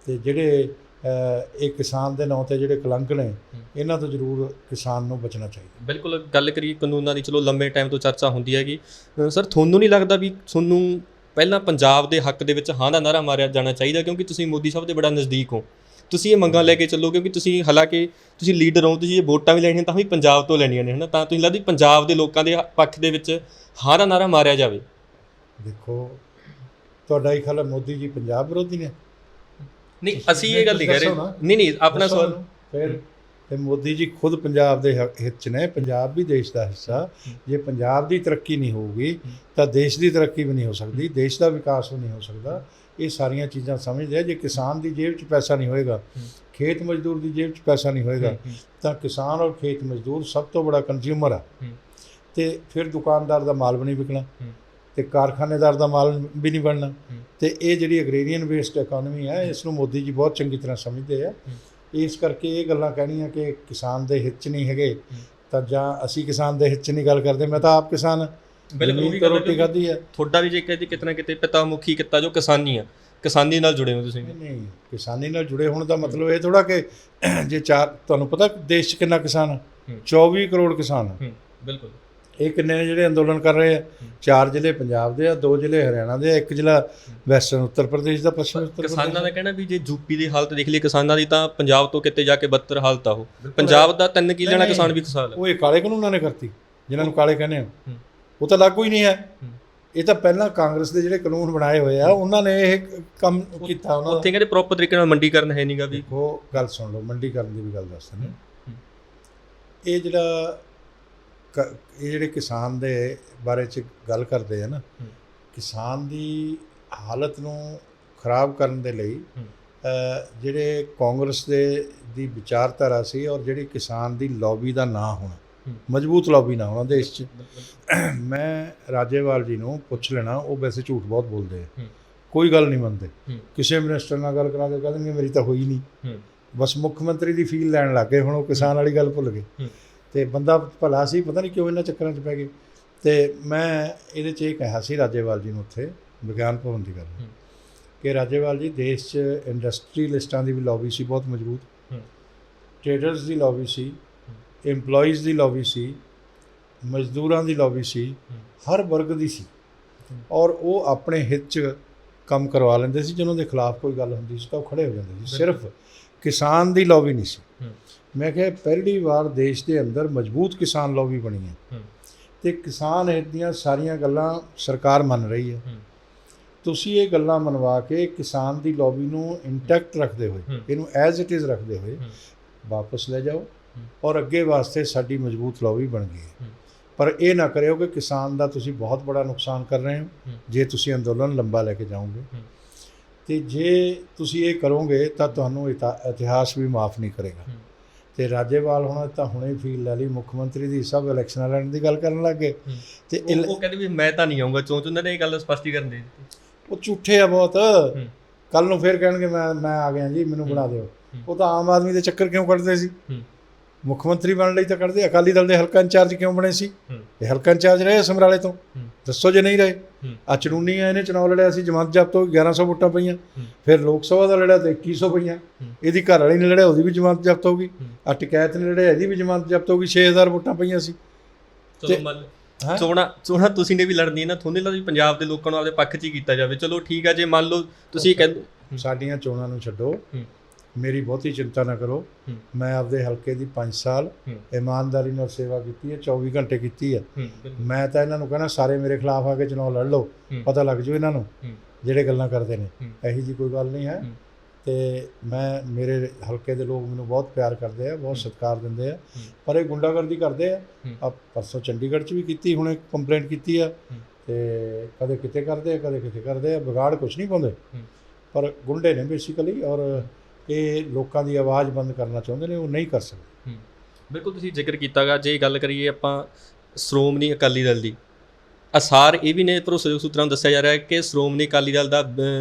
ਤੇ ਜਿਹੜੇ ਇਹ ਕਿਸਾਨ ਦੇ ਨਾਂ 'ਤੇ ਜਿਹੜੇ ਕਲੰਕ ਨੇ, ਇਹਨਾਂ ਤੋਂ ਜ਼ਰੂਰ ਕਿਸਾਨ ਨੂੰ ਬਚਣਾ ਚਾਹੀਦਾ। ਬਿਲਕੁਲ। ਗੱਲ ਕਰੀਏ ਕਾਨੂੰਨਾਂ ਦੀ, ਚਲੋ ਲੰਬੇ ਟਾਈਮ ਤੋਂ ਚਰਚਾ ਹੁੰਦੀ ਹੈਗੀ। ਸਰ, ਤੁਹਾਨੂੰ ਨਹੀਂ ਲੱਗਦਾ ਵੀ ਤੁਹਾਨੂੰ ਪਹਿਲਾਂ ਪੰਜਾਬ ਦੇ ਹੱਕ ਦੇ ਵਿੱਚ ਹਾਂ ਦਾ ਨਾਅਰਾ ਮਾਰਿਆ ਜਾਣਾ ਚਾਹੀਦਾ? ਕਿਉਂਕਿ ਤੁਸੀਂ ਮੋਦੀ ਸਾਹਿਬ ਦੇ ਬੜਾ ਨਜ਼ਦੀਕ ਹੋ, ਤੁਸੀਂ ਇਹ ਮੰਗਾਂ ਲੈ ਕੇ ਚੱਲੋ, ਕਿਉਂਕਿ ਤੁਸੀਂ ਹਾਲਾਂਕਿ ਤੁਸੀਂ ਲੀਡਰ ਹੋ, ਤੁਸੀਂ ਜੇ ਵੋਟਾਂ ਵੀ ਲੈਣੀਆਂ ਤਾਂ ਵੀ ਪੰਜਾਬ ਤੋਂ ਲੈਣੀਆਂ ਨੇ, ਹੈ ਨਾ? ਤਾਂ ਤੁਸੀਂ ਲੱਗਦਾ ਪੰਜਾਬ ਦੇ ਲੋਕਾਂ ਦੇ ਪੱਖ ਦੇ ਵਿੱਚ ਹਾਂ ਦਾ ਨਾਅਰਾ ਮਾਰਿਆ ਜਾਵੇ। ਦੇਖੋ, ਤੁਹਾਡਾ ਹੀ ਖਿਆਲ ਹੈ ਮੋਦੀ ਜੀ ਪੰਜਾਬ ਵਿਰੋਧੀ ਨੇ? ਨਹੀਂ, ਅਸੀਂ ਇਹ ਗੱਲ ਨਹੀਂ ਕਹਿ ਰਹੇ। ਨਹੀਂ, ਆਪਣਾ ਸਵਾਲ ਫਿਰ ਤੇ ਮੋਦੀ ਜੀ ਖੁਦ ਪੰਜਾਬ ਦੇ ਹਿੱਤ 'ਚ ਨੇ। ਪੰਜਾਬ ਵੀ ਦੇਸ਼ ਦਾ ਹਿੱਸਾ। ਜੇ ਪੰਜਾਬ ਦੀ ਤਰੱਕੀ ਨਹੀਂ ਹੋਊਗੀ ਤਾਂ ਦੇਸ਼ ਦੀ ਤਰੱਕੀ ਵੀ ਨਹੀਂ ਹੋ ਸਕਦੀ, ਦੇਸ਼ ਦਾ ਵਿਕਾਸ ਵੀ ਨਹੀਂ ਹੋ ਸਕਦਾ। ਇਹ ਸਾਰੀਆਂ ਚੀਜ਼ਾਂ ਸਮਝਦੇ ਆ। ਜੇ ਕਿਸਾਨ ਦੀ ਜੇਬ 'ਚ ਪੈਸਾ ਨਹੀਂ ਹੋਏਗਾ, ਖੇਤ ਮਜ਼ਦੂਰ ਦੀ ਜੇਬ 'ਚ ਪੈਸਾ ਨਹੀਂ ਹੋਏਗਾ, ਤਾਂ ਕਿਸਾਨ ਔਰ ਖੇਤ ਮਜ਼ਦੂਰ ਸਭ ਤੋਂ ਬੜਾ ਕੰਜ਼ਿਊਮਰ ਆ। ਤੇ ਫਿਰ ਦੁਕਾਨਦਾਰ ਦਾ ਮਾਲ ਵੀ ਨਹੀਂ ਵਿਕਣਾ। ਤੇ ਕਾਰਖਾਨੇਦਾਰ ਦਾ ਮਾਲ ਵੀ ਨਹੀਂ ਬਣਨਾ। ਤੇ ਇਹ ਜਿਹੜੀ ਐਗਰੀਰੀਅਨ ਬੇਸਡ ਇਕਨੋਮੀ ਹੈ, ਇਸ ਨੂੰ ਮੋਦੀ ਜੀ ਬਹੁਤ ਚੰਗੀ ਤਰ੍ਹਾਂ ਸਮਝਦੇ ਆ। ਇਸ ਕਰਕੇ ਇਹ ਗੱਲਾਂ ਕਹਿਣੀਆਂ ਕਿ ਕਿਸਾਨ ਦੇ ਹਿੱਤ 'ਚ ਨਹੀਂ ਹੈਗੇ, ਤਾਂ ਜਾਂ ਅਸੀਂ ਕਿਸਾਨ ਦੇ ਹਿੱਤ 'ਚ ਨਹੀਂ ਗੱਲ ਕਰਦੇ। ਮੈਂ ਤਾਂ ਆਪ ਕਿਸਾਨ, ਜ਼ਮੀਨ ਤੋਂ ਰੋਟੀ ਖਾਧੀ ਹੈ। ਤੁਹਾਡਾ ਵੀ ਜੇ ਕਿਤੇ ਨਾ ਕਿਤੇ ਪਿਤਾ ਮੁਖੀ ਕਿੱਤਾ ਜੋ ਕਿਸਾਨੀ ਆ, ਕਿਸਾਨੀ ਨਾਲ ਜੁੜੇ ਹੋ ਤੁਸੀਂ। ਨਹੀਂ, ਕਿਸਾਨੀ ਨਾਲ ਜੁੜੇ ਹੋਣ ਦਾ ਮਤਲਬ ਇਹ ਥੋੜਾ ਕਿ ਜੇ ਤੁਹਾਨੂੰ ਪਤਾ ਦੇਸ਼ 'ਚ ਕਿੰਨਾ ਕਿਸਾਨ ਹੈ? 24 ਕਰੋੜ ਕਿਸਾਨ ਹੈ। ਬਿਲਕੁਲ। ਇਹ ਕਿੰਨੇ ਨੇ ਜਿਹੜੇ ਅੰਦੋਲਨ ਕਰ ਰਹੇ ਆ? 4 ਜ਼ਿਲ੍ਹੇ ਪੰਜਾਬ ਦੇ ਆ, 2 ਜ਼ਿਲ੍ਹੇ ਹਰਿਆਣਾ ਦੇ ਆ, 1 ਜ਼ਿਲ੍ਹਾ ਵੈਸਟਰਨ ਉੱਤਰ ਪ੍ਰਦੇਸ਼ ਦਾ, ਪੱਛਮੀ ਉੱਤਰ ਪ੍ਰਦੇਸ਼। ਕਿਸਾਨਾਂ ਦਾ ਕਹਿਣਾ ਵੀ ਜੇ ਯੂਪੀ ਦੀ ਹਾਲਤ ਦੇਖ ਲਈ ਕਿਸਾਨਾਂ ਦੀ, ਤਾਂ ਪੰਜਾਬ ਤੋਂ ਕਿਤੇ ਜਾ ਕੇ 72 ਹਾਲਤ ਆ। ਉਹ ਪੰਜਾਬ ਦਾ 3 ਕਿੱਲੇ ਵਾਲਾ ਕਿਸਾਨ ਵੀ ਖੁਸ਼ਹਾਲ ਹੈ। ਉਹ ਇਹ ਕਾਲੇ ਕਾਨੂੰਨਾਂ ਨੇ ਕਰਤੀ, ਜਿਨ੍ਹਾਂ ਨੂੰ ਕਾਲੇ ਕਹਿੰਦੇ ਆ, ਉਹ ਤਾਂ ਲਾਗੂ ਹੀ ਨਹੀਂ ਹੈ। ਇਹ ਤਾਂ ਪਹਿਲਾਂ ਕਾਂਗਰਸ ਦੇ ਜਿਹੜੇ ਕਾਨੂੰਨ ਬਣਾਏ ਹੋਏ ਆ, ਉਹਨਾਂ ਨੇ ਇਹ ਕੰਮ ਕੀਤਾ। ਉਹਨਾਂ ਉੱਥੇ ਕਹਿੰਦੇ ਪ੍ਰੋਪਰ ਤਰੀਕੇ ਨਾਲ ਮੰਡੀਕਰਨ ਹੈ ਨਹੀਂਗਾ ਵੀ। ਉਹ ਗੱਲ ਸੁਣ ਲਓ, ਮੰਡੀਕਰਨ ਦੀ ਵੀ ਗੱਲ ਦੱਸ ਦਿੰਦੇ। ਇਹ ਜਿਹੜੇ ਕਿਸਾਨ ਦੇ ਬਾਰੇ 'ਚ ਗੱਲ ਕਰਦੇ ਆ ਨਾ, ਕਿਸਾਨ ਦੀ ਹਾਲਤ ਨੂੰ ਖਰਾਬ ਕਰਨ ਦੇ ਲਈ ਜਿਹੜੇ ਕਾਂਗਰਸ ਦੀ ਵਿਚਾਰਧਾਰਾ ਸੀ, ਔਰ ਜਿਹੜੀ ਕਿਸਾਨ ਦੀ ਲੌਬੀ ਦਾ ਨਾ ਹੋਣਾ, ਮਜ਼ਬੂਤ ਲੌਬੀ ਨਾ ਹੋਣਾ ਦੇਸ਼ 'ਚ। ਮੈਂ ਰਾਜੇਵਾਲ ਜੀ ਨੂੰ ਪੁੱਛ ਲੈਣਾ, ਉਹ ਵੈਸੇ ਝੂਠ ਬਹੁਤ ਬੋਲਦੇ ਆ, ਕੋਈ ਗੱਲ ਨਹੀਂ ਮੰਨਦੇ। ਕਿਸੇ ਮਿਨਿਸਟਰ ਨਾਲ ਗੱਲ ਕਰਾ ਕੇ ਕਹਿ ਦੇਣਗੇ ਮੇਰੀ ਤਾਂ ਹੋਈ ਨਹੀਂ, ਬਸ ਮੁੱਖ ਮੰਤਰੀ ਦੀ ਫੀਲ ਲੈਣ ਲੱਗ ਗਏ। ਹੁਣ ਉਹ ਕਿਸਾਨ ਵਾਲੀ ਗੱਲ ਭੁੱਲ ਗਏ। ਤੇ ਬੰਦਾ ਭਲਾ ਸੀ, ਪਤਾ ਨਹੀਂ ਕਿਉਂ ਇਹਨਾਂ ਚੱਕਰਾਂ 'ਚ ਪੈ ਗਏ। ਤੇ ਮੈਂ ਇਹਦੇ 'ਚ ਇਹ ਕਿਹਾ ਸੀ ਰਾਜੇਵਾਲ ਜੀ ਨੂੰ ਉੱਥੇ ਵਿਗਿਆਨ ਭਵਨ ਦੀ ਗੱਲ, ਕਿ ਰਾਜੇਵਾਲ ਜੀ, ਦੇਸ਼ 'ਚ ਇੰਡਸਟਰੀਅਲਿਸਟਾਂ ਦੀ ਵੀ ਲੌਬੀ ਸੀ ਬਹੁਤ ਮਜ਼ਬੂਤ, ਟ੍ਰੇਡਰਸ ਦੀ ਲੌਬੀ ਸੀ, ਇੰਪਲੋਈਜ਼ ਦੀ ਲੌਬੀ ਸੀ, ਮਜ਼ਦੂਰਾਂ ਦੀ ਲੌਬੀ ਸੀ, ਹਰ ਵਰਗ ਦੀ ਸੀ। ਔਰ ਉਹ ਆਪਣੇ ਹਿੱਤ 'ਚ ਕੰਮ ਕਰਵਾ ਲੈਂਦੇ ਸੀ। ਜਿਹਨਾਂ ਦੇ ਖਿਲਾਫ ਕੋਈ ਗੱਲ ਹੁੰਦੀ ਸੀ ਤਾਂ ਉਹ ਖੜੇ ਹੋ ਜਾਂਦੇ ਸੀ। ਸਿਰਫ ਕਿਸਾਨ ਦੀ ਲੌਬੀ ਨਹੀਂ ਸੀ। ਮੈਂ ਕਿਹਾ ਪਹਿਲੀ ਵਾਰ ਦੇਸ਼ ਦੇ ਅੰਦਰ ਮਜ਼ਬੂਤ ਕਿਸਾਨ ਲੌਬੀ ਬਣੀ ਹੈ, ਤੇ ਕਿਸਾਨ ਹਿੱਤ ਦੀਆਂ ਸਾਰੀਆਂ ਗੱਲਾਂ ਸਰਕਾਰ ਮੰਨ ਰਹੀ ਹੈ। ਤੁਸੀਂ ਇਹ ਗੱਲਾਂ ਮੰਨਵਾ ਕੇ ਕਿਸਾਨ ਦੀ ਲੌਬੀ ਨੂੰ ਇੰਟੈਕਟ ਰੱਖਦੇ ਹੋਏ, ਇਹਨੂੰ ਐਜ਼ ਇਟ ਇਜ਼ ਰੱਖਦੇ ਹੋਏ ਵਾਪਸ ਲੈ ਜਾਓ, ਔਰ ਅੱਗੇ ਵਾਸਤੇ ਸਾਡੀ ਮਜ਼ਬੂਤ ਲੌਬੀ ਬਣ ਗਈ ਹੈ। ਪਰ ਇਹ ਨਾ ਕਰਿਓ ਕਿ ਕਿਸਾਨ ਦਾ ਤੁਸੀਂ ਬਹੁਤ ਬੜਾ ਨੁਕਸਾਨ ਕਰ ਰਹੇ ਹੋ ਜੇ ਤੁਸੀਂ ਅੰਦੋਲਨ ਲੰਬਾ ਲੈ ਕੇ ਜਾਓਗੇ। ਤੇ ਜੇ ਤੁਸੀਂ ਇਹ ਕਰੋਗੇ ਤਾਂ ਤੁਹਾਨੂੰ ਇਤਿਹਾਸ ਵੀ ਮਾਫ ਨਹੀਂ ਕਰੇਗਾ। ਤੇ ਰਾਜੇਵਾਲ ਹੁਣ ਤਾਂ ਹੁਣੇ ਫੀਲ ਲੈ ਲਈ, ਮੁੱਖ ਮੰਤਰੀ ਦੀ ਸਭ ਇਲੈਕਸ਼ਨਾਂ ਲੜਨ ਦੀ ਗੱਲ ਕਰਨ ਲੱਗ ਗਏ। ਤੇ ਉਹ ਕਹਿੰਦੇ ਵੀ ਮੈਂ ਤਾਂ ਨਹੀਂ ਆਊਂਗਾ ਚੋਣ 'ਚ, ਉਹਨਾਂ ਨੇ ਇਹ ਗੱਲ ਸਪਸ਼ਟੀਕਰਨ ਦੇ ਦਿੱਤੀ। ਉਹ ਝੂਠੇ ਆ ਬਹੁਤ। ਕੱਲ ਨੂੰ ਫਿਰ ਕਹਿਣਗੇ ਮੈਂ ਆ ਗਿਆ ਜੀ, ਮੈਨੂੰ ਬਣਾ ਦਿਓ। ਉਹ ਤਾਂ ਆਮ ਆਦਮੀ ਦੇ ਚੱਕਰ ਕਿਉਂ ਕੱਢਦੇ ਸੀ? ਮੁੱਖ ਮੰਤਰੀ ਬਣਨ ਲਈ ਤਾਂ ਕੱਢਦੇ। ਅਕਾਲੀ ਦਲ ਦੇ ਹਲਕਾ ਇੰਚਾਰਜ ਕਿਉਂ ਬਣੇ ਸੀ? ਇਹ ਹਲਕਾ ਇੰਚਾਰਜ ਰਹੇ ਸਮਰਾਲੇ ਤੋਂ, ਦੱਸੋ ਜੇ ਨਹੀਂ ਰਹੇ। ਆ ਚੜੂਨੀ ਆ, ਇਹਨੇ ਚੁਣਾਵ ਲੜਿਆ ਸੀ, ਜਮਾਤ ਜ਼ਬਤ ਤੋਂ 1100 ਵੋਟਾਂ ਪਈਆਂ। ਫਿਰ ਲੋਕ ਸਭਾ ਦਾ ਲੜਿਆ ਤਾਂ 2100 ਪਈਆਂ। ਇਹਦੀ ਘਰ ਵਾਲੀ ਨੇ ਲੜਿਆ, ਉਹਦੀ ਵੀ ਜਮਾਤ ਜ਼ਬਤ ਹੋ ਗਈ। ਆ ਟਿਕੈਤ ਨੇ ਲੜਿਆ, ਇਹਦੀ ਵੀ ਜਮਾਤ ਜ਼ਬਤ ਹੋ ਗਈ। 6000 ਵੋਟਾਂ ਪਈਆਂ ਸੀ। ਚੋਣਾਂ ਤੁਸੀਂ ਨੇ ਵੀ ਲੜਨੀ ਨਾ, ਤੁਹਾਨੂੰ ਲੱਗਦਾ ਵੀ ਪੰਜਾਬ ਦੇ ਲੋਕਾਂ ਨੂੰ ਆਪਦੇ ਪੱਖ 'ਚ ਹੀ ਕੀਤਾ ਜਾਵੇ। ਚਲੋ ਠੀਕ ਆ, ਜੇ ਮੰਨ ਲਓ ਤੁਸੀਂ ਕਹਿੰਦੇ ਸਾਡੀਆਂ ਚੋਣਾਂ ਨੂੰ ਛੱਡੋ, ਮੇਰੀ ਬਹੁਤੀ ਚਿੰਤਾ ਨਾ ਕਰੋ। ਮੈਂ ਆਪਦੇ ਹਲਕੇ ਦੀ 5 ਸਾਲ ਇਮਾਨਦਾਰੀ ਨਾਲ ਸੇਵਾ ਕੀਤੀ ਹੈ, 24 ਘੰਟੇ ਕੀਤੀ ਹੈ। ਮੈਂ ਤਾਂ ਇਹਨਾਂ ਨੂੰ ਕਹਿਣਾ ਸਾਰੇ ਮੇਰੇ ਖਿਲਾਫ ਆ ਕੇ ਚੁਣਾਵ ਲੜ ਲਓ, ਪਤਾ ਲੱਗ ਜਾਊ ਇਹਨਾਂ ਨੂੰ ਜਿਹੜੇ ਗੱਲਾਂ ਕਰਦੇ ਨੇ। ਇਹੋ ਜਿਹੀ ਕੋਈ ਗੱਲ ਨਹੀਂ ਹੈ। ਤੇ ਮੇਰੇ ਹਲਕੇ ਦੇ ਲੋਕ ਮੈਨੂੰ ਬਹੁਤ ਪਿਆਰ ਕਰਦੇ ਆ, ਬਹੁਤ ਸਤਿਕਾਰ ਦਿੰਦੇ ਆ, ਪਰ ਇਹ ਗੁੰਡਾਗਰਦੀ ਕਰਦੇ ਆ। ਪਰਸੋਂ ਚੰਡੀਗੜ੍ਹ 'ਚ ਵੀ ਕੀਤੀ, ਹੁਣ ਇੱਕ ਕੰਪਲੇਂਟ ਕੀਤੀ ਆ। ਤੇ ਕਦੇ ਕਿਤੇ ਕਰਦੇ ਆ, ਕਦੇ ਕਿਤੇ ਕਰਦੇ ਆ। ਵਿਗਾੜ ਕੁਛ ਨਹੀਂ ਪਾਉਂਦੇ, ਪਰ ਗੁੰਡੇ ਨੇ ਬੇਸਿਕਲੀ। ਔਰ ਇਹ ਲੋਕਾਂ ਦੀ ਆਵਾਜ਼ ਬੰਦ ਕਰਨਾ ਚਾਹੁੰਦੇ ਨੇ, ਉਹ ਨਹੀਂ ਕਰ ਸਕਦੇ। ਬਿਲਕੁਲ ਤੁਸੀਂ ਜ਼ਿਕਰ ਕੀਤਾ ਗਾ। ਜੇ ਗੱਲ ਕਰੀਏ ਆਪਾਂ ਸ਼੍ਰੋਮਣੀ ਅਕਾਲੀ ਦਲ ਦੀ, ਅਸਾਰ ਇਹ ਵੀ ਨੇ ਭਰੋਸੇਯੋਗ ਸੂਤਰਾਂ ਨੂੰ ਦੱਸਿਆ ਜਾ ਰਿਹਾ ਹੈ ਕਿ ਸ਼੍ਰੋਮਣੀ ਅਕਾਲੀ ਦਲ ਦਾ